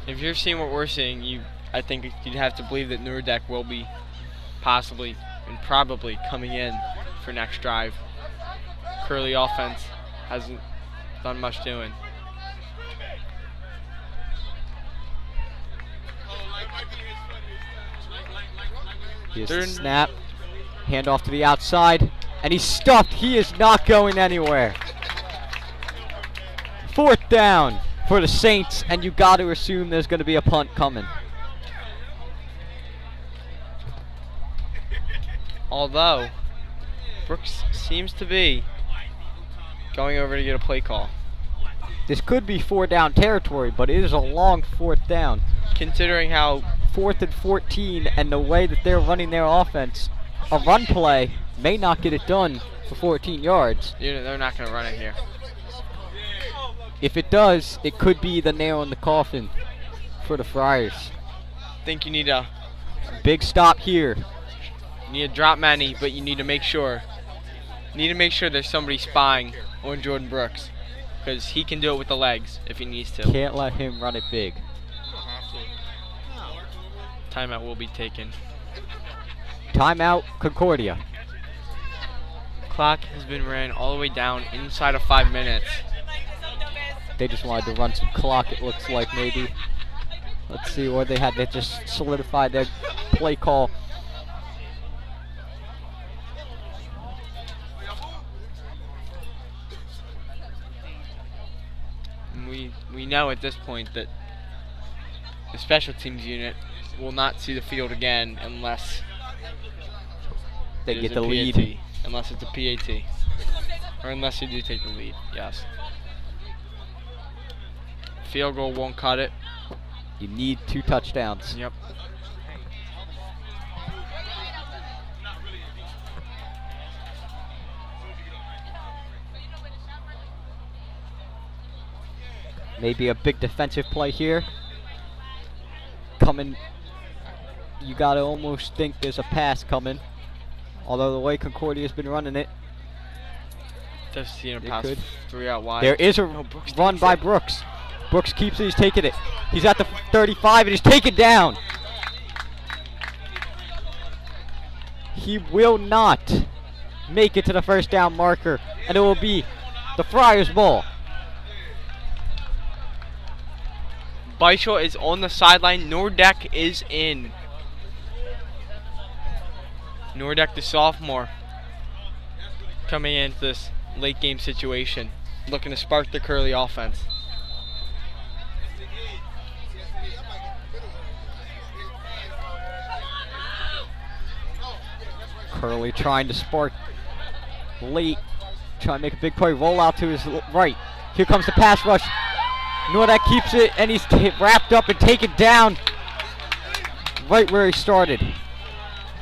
If you're seeing what we're seeing, I think you'd have to believe that Nordek will be possibly and probably coming in for next drive. Curley offense hasn't done much doing. Here's the snap. Handoff to the outside. And he's stuffed. He is not going anywhere. 4th down for the Saints, and you got to assume there's going to be a punt coming. Although, Brooks seems to be going over to get a play call. This could be 4-down territory, but it is a long 4th down. Considering how 4th and 14, and the way that they're running their offense, a run play may not get it done for 14 yards. they're not going to run it here. If it does, it could be the nail in the coffin for the Friars. I think you need a Big stop here. drop many, but you need to make sure. There's somebody spying on Jordan Brooks, because he can do it with the legs if he needs to. Can't let him run it big. Timeout will be taken. Timeout, Concordia. Clock has been ran all the way down inside of 5 minutes. They just wanted to run some clock, it looks like, maybe. Let's see, or they had to just solidify their play call. And we know at this point that the special teams unit will not see the field again unless They it get is the a lead. PAT, unless it's a PAT, or unless you do take the lead. Yes. Field goal won't cut it. You need 2 touchdowns. Yep. Maybe a big defensive play here. Coming. You gotta almost think there's a pass coming. Although the way Concordia's been running it, Just seeing a They pass could. 3 out wide. there is a Brooks run takes by it. Brooks. Brooks keeps it, he's taking it. He's at the 35 and he's taken down. He will not make it to the 1st down marker, and it will be the Friars ball. Beischel is on the sideline. Nordek is in. Nordek, the sophomore, coming into this late game situation, looking to spark the Curley offense. Curley trying to spark late, trying to make a big play, roll out to his right. Here comes the pass rush. Nordek keeps it, and he's wrapped up and taken down right where he started.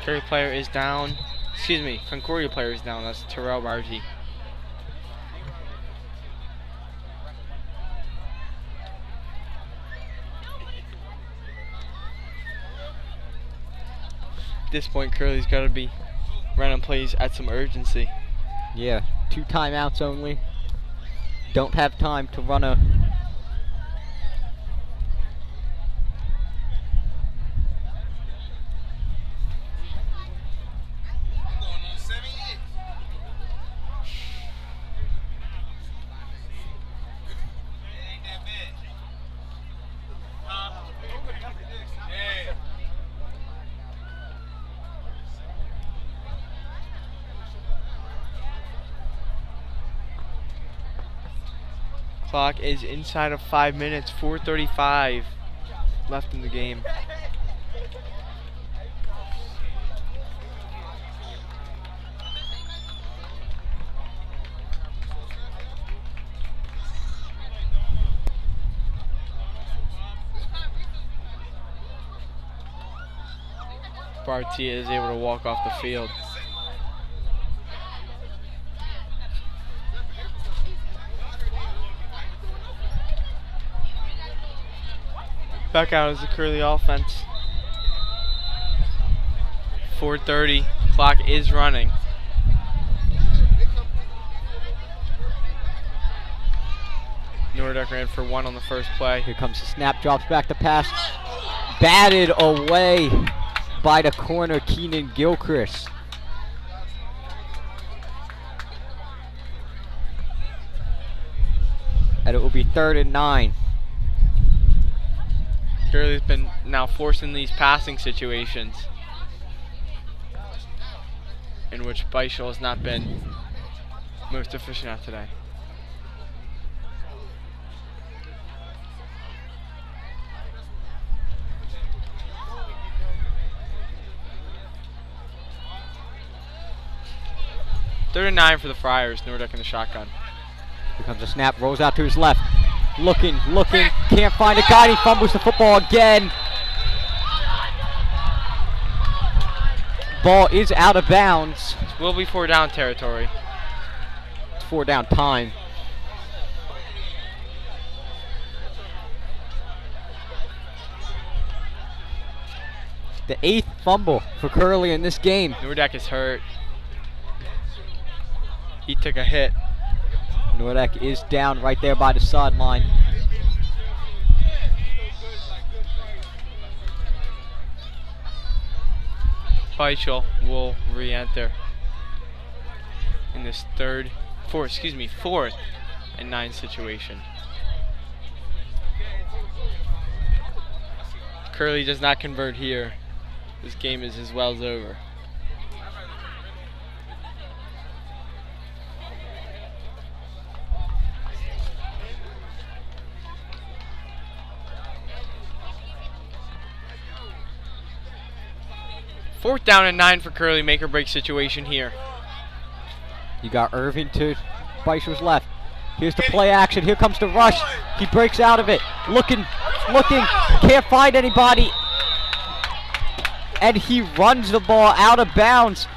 Curley player is down. Excuse me, Concordia player is down. That's Terrell Varsity. At this point, Curley's got to be running plays at some urgency. Yeah, 2 timeouts only. Don't have time to run a Clock is inside of 5 minutes, 4:35 left in the game. Varsity is able to walk off the field. Back out as the Curley offense. 4:30, clock is running. Nordeck ran for 1 on the first play. Here comes the snap, drops back to pass. Batted away by the corner, Keenan Gilchrist. And it will be 3rd and 9. Curley's been now forcing these passing situations in which Beischel has not been most efficient at today. Third and 9 for the Friars. Nordeck in the shotgun. Here comes a snap, rolls out to his left. Looking, can't find a guy. He fumbles the football again. Ball is out of bounds. This will be 4 down territory. It's 4 down time. The 8th fumble for Curley in this game. Nordeck is hurt. He took a hit. Nordeck is down right there by the sideline. Beischel will re-enter in this 4th and 9 situation. Curley does not convert here. This game is as well as over. Fourth down and 9 for Curley, make or break situation here. You got Irving to Beischer's left. Here's the play action. Here comes the rush. He breaks out of it. Looking, can't find anybody. And he runs the ball out of bounds.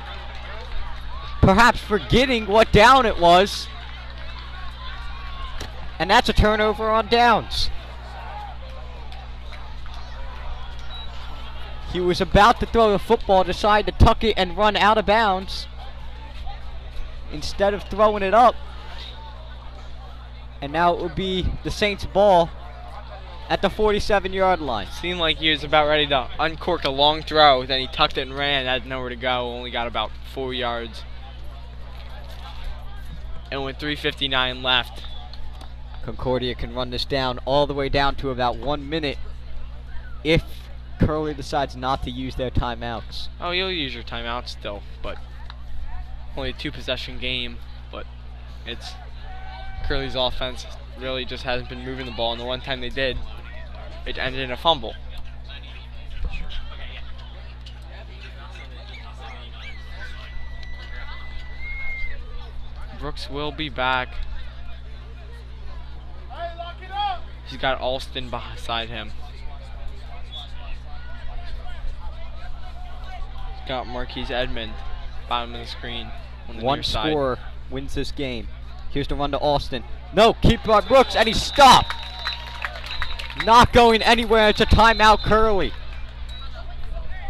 Perhaps forgetting what down it was. And that's a turnover on downs. He was about to throw the football, decided to tuck it and run out of bounds instead of throwing it up. And now it would be the Saints' ball at the 47-yard line. Seemed like he was about ready to uncork a long throw, then he tucked it and ran, had nowhere to go, only got about 4 yards. And with 3:59 left, Concordia can run this down all the way down to about 1 minute if Curley decides not to use their timeouts. oh, you'll use your timeout still, but only a 2-possession game, but it's Curley's offense really just hasn't been moving the ball, and the one time they did, it ended in a fumble. Brooks will be back. He's got Alston beside him. Got Marquise Edmond, bottom of the screen on the One near side. scorer wins this game. Here's the run to Austin. No, keep by Brooks, and he's stopped. Not going anywhere. It's a timeout, Curley.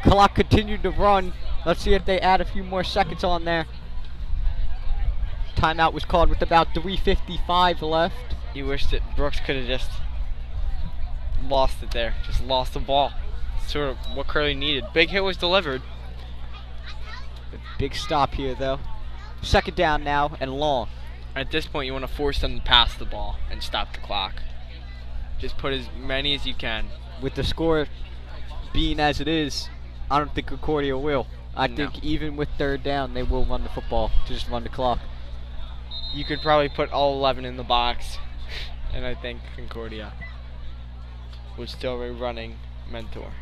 Clock continued to run. Let's see if they add a few more seconds on there. Timeout was called with about 3:55 left. You wish that Brooks could have just lost it there, just lost the ball. Sort of what Curley needed. Big hit was delivered. Big stop here, though. 2nd down now and long. At this point, you want to force them to pass the ball and stop the clock. Just put as many as you can. With the score being as it is, I don't think Concordia will. I No. think even with 3rd down, they will run the football to just run the clock. You could probably put all 11 in the box And I think Concordia would still be running mentality,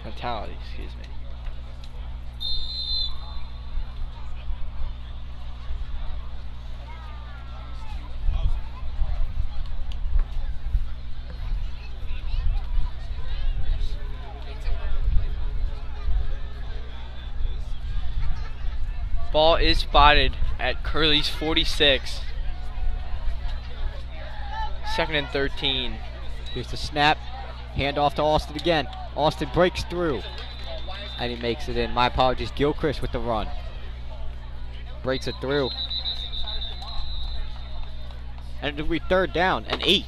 excuse me. Ball is spotted at Curley's 46. 2nd and 13. Here's the snap. Hand off to Austin again. Austin breaks through. And he makes it in. My apologies. Gilchrist with the run. Breaks it through. And it'll be 3rd down and 8.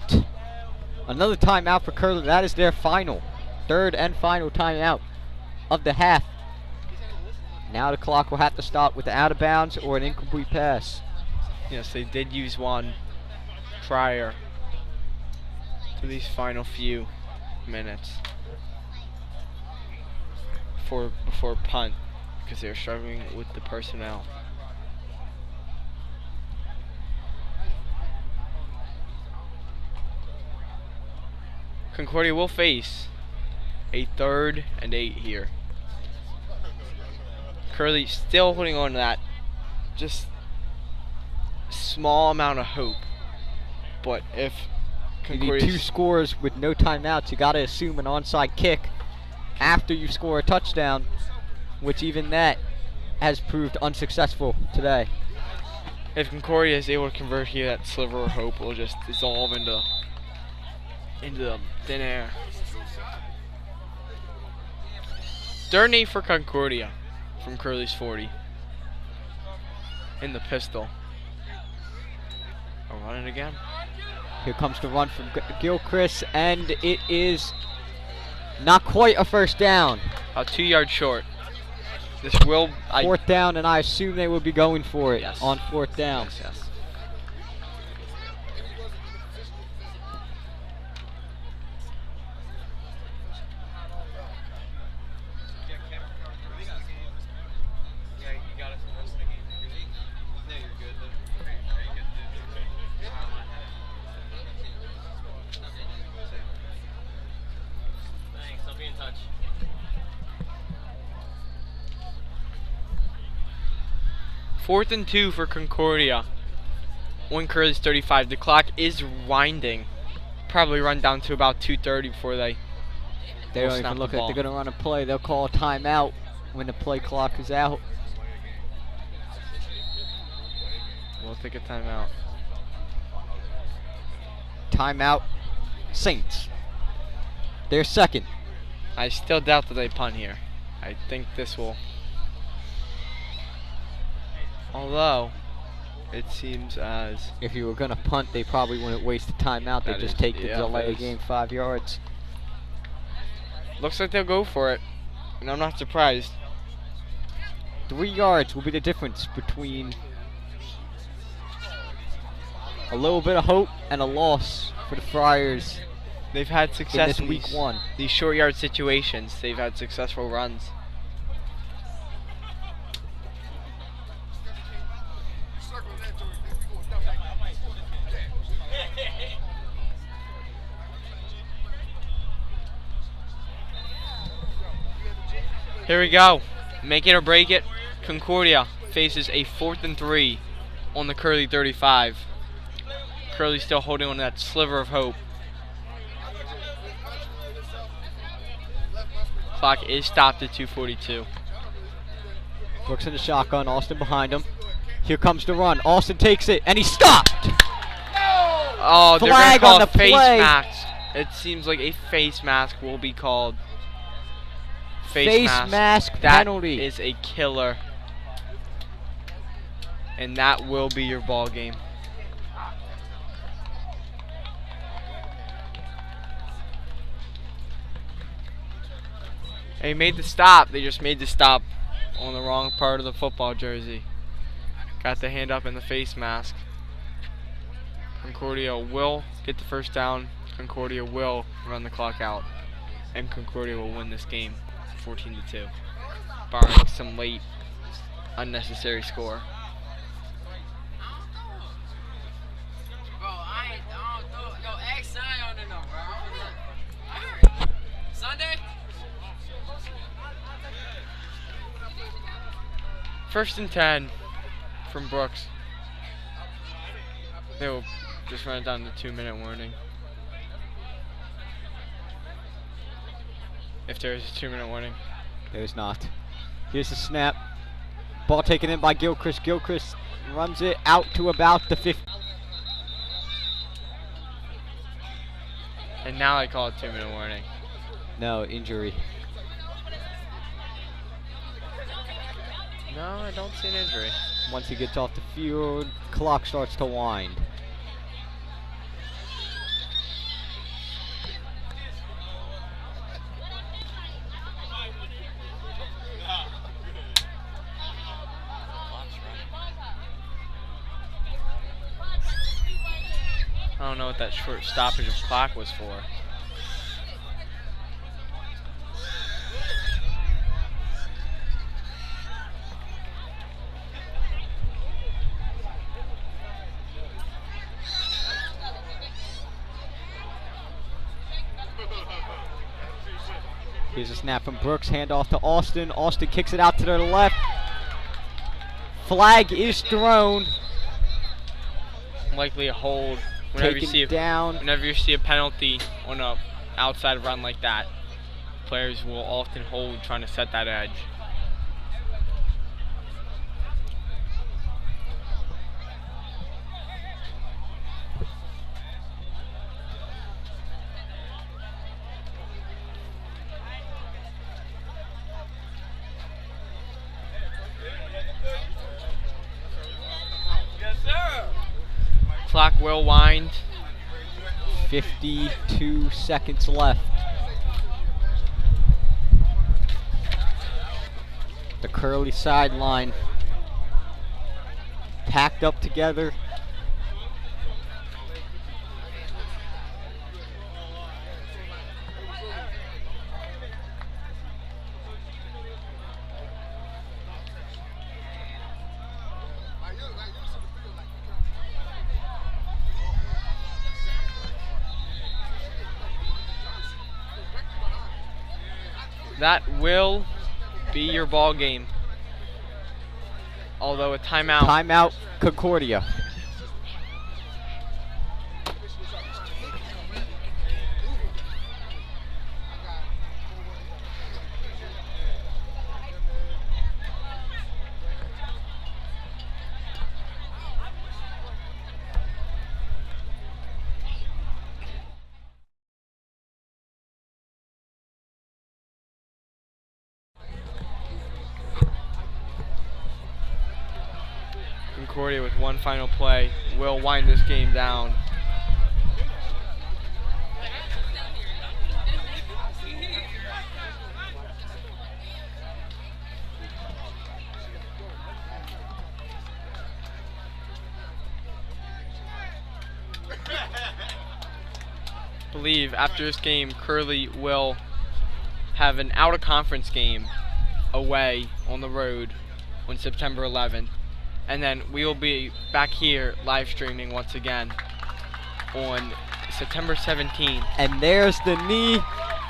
Another timeout for Curley. That is their final. 3rd and final timeout of the half. Now the clock will have to stop with the out of bounds or an incomplete pass. Yes, they did use one prior to these final few minutes before punt because they were struggling with the personnel. Concordia will face a 3rd and 8 here. Curley still holding on to that just small amount of hope. But if you need 2 scores with no timeouts, you got to assume an onside kick after you score a touchdown, which even that has proved unsuccessful today. If Concordia is able to convert here, that sliver of hope will just dissolve into the thin air. 3rd and 8 for Concordia from Curley's 40. In the pistol. I'll run it again. Here comes the run from Gilchrist, and it is not quite a 1st down. 2 yards short. This will 4th down, and I assume they will be going for it Yes. on 4th down. Yes. Thanks, I'll be in touch. 4th and 2 for Concordia. On Curley's 35. The clock is winding. Probably run down to about 2:30 before they They will don't snap even look the like ball. they're going to run a play. They'll call a timeout when the play clock is out. We'll take a timeout. Timeout, Saints. They're 2nd. I still doubt that they punt here. I think this will. Although, it seems as If you were going to punt, they probably wouldn't waste the timeout. They'd That just is- take the yeah, delay that is- game 5 yards. looks like they'll go for it, and I'm not surprised. 3 yards will be the difference between a little bit of hope and a loss for the Friars They've had in success this in week these, 1. these short yard situations. They've had successful runs. Here we go. Make it or break it. Concordia faces a 4th and 3 on the Curley 35. Curley still holding on to that sliver of hope. Clock is stopped at 2:42. Brooks in the shotgun, Austin behind him. Here comes the run. Austin takes it, and he's stopped! Oh, they're going Flag to call on a the face play. mask. It seems like a face mask will be called. Face mask That penalty. is a killer. And that will be your ball game. They made the stop. They just made the stop on the wrong part of the football jersey. Got the hand up in the face mask. Concordia will get the 1st down. Concordia will run the clock out. And Concordia will win this game 14-2. Barring some late unnecessary score. Bro, I First and 10 from Brooks. They'll just run it down to 2-minute warning. If there is a 2-minute warning. There's not. Here's the snap. Ball taken in by Gilchrist. Gilchrist runs it out to about the 50. And now I call it 2-minute warning. No, injury. No, I don't see an injury. Once he gets off the field, clock starts to wind. I don't know what that short stoppage of clock was for. Here's a snap from Brooks, handoff to Austin. Austin kicks it out to the left. Flag is thrown. Likely a hold. Whenever you see down. Whenever you see a penalty on a outside run like that, players will often hold trying to set that edge. Clock will wind. 52 seconds left. The Curley sideline packed up together. That will be your ball game. Although a timeout. Timeout, Concordia. Concordia with one final play will wind this game down. I believe after this game, Curley will have an out-of-conference game away on the road on September 11th. And then we will be back here live streaming once again on September 17th. And there's the knee,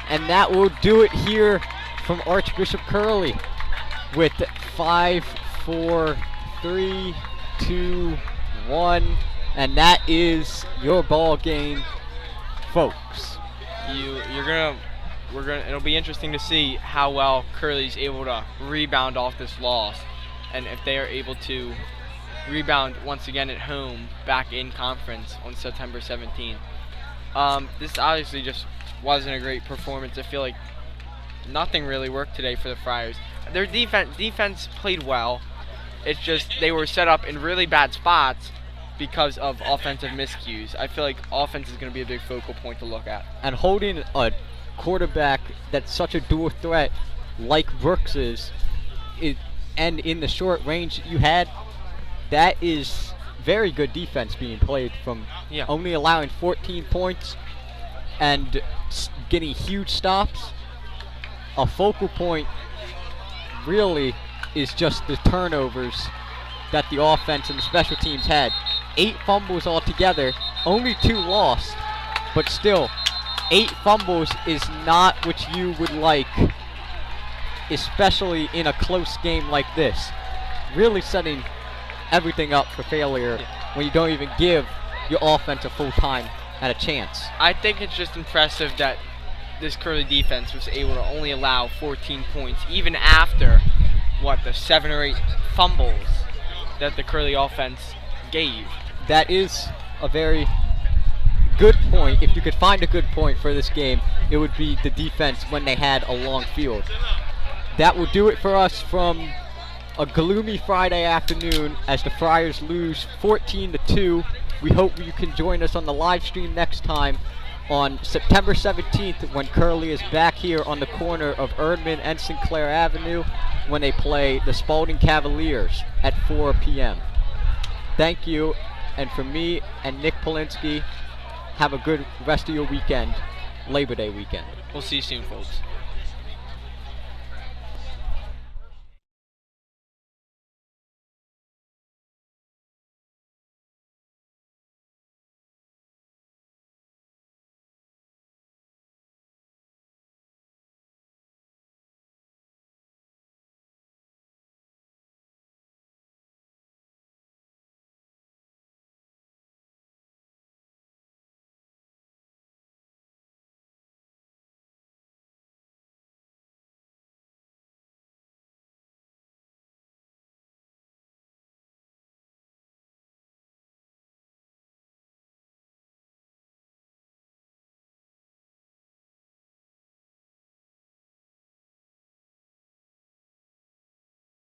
and that will do it here from Archbishop Curley with 5, 4, 3, 2, 1, and that is your ball game, folks. It'll be interesting to see how well Curley's able to rebound off this loss. And if they are able to rebound once again at home back in conference on September 17th. This obviously just wasn't a great performance. I feel like nothing really worked today for the Friars. Their defense played well. It's just they were set up in really bad spots because of offensive miscues. I feel like offense is going to be a big focal point to look at. And holding a quarterback that's such a dual threat like Brooks is, and in the short range you had, that is very good defense being played from only allowing 14 points and getting huge stops. A focal point really is just the turnovers that the offense and the special teams had. 8 fumbles altogether, only 2 lost, but still 8 fumbles is not what you would like, especially in a close game like this. really setting everything up for failure when you don't even give your offense a full time at a chance. I think it's just impressive that this Curley defense was able to only allow 14 points, even after, the 7 or 8 fumbles that the Curley offense gave. That is a very good point. If you could find a good point for this game, it would be the defense when they had a long field. That will do it for us from a gloomy Friday afternoon as the Friars lose 14-2. We hope you can join us on the live stream next time on September 17th when Curley is back here on the corner of Erdman and Sinclair Avenue when they play the Spalding Cavaliers at 4 p.m. Thank you, and for me and Nick Polinsky, have a good rest of your weekend, Labor Day weekend. We'll see you soon, folks.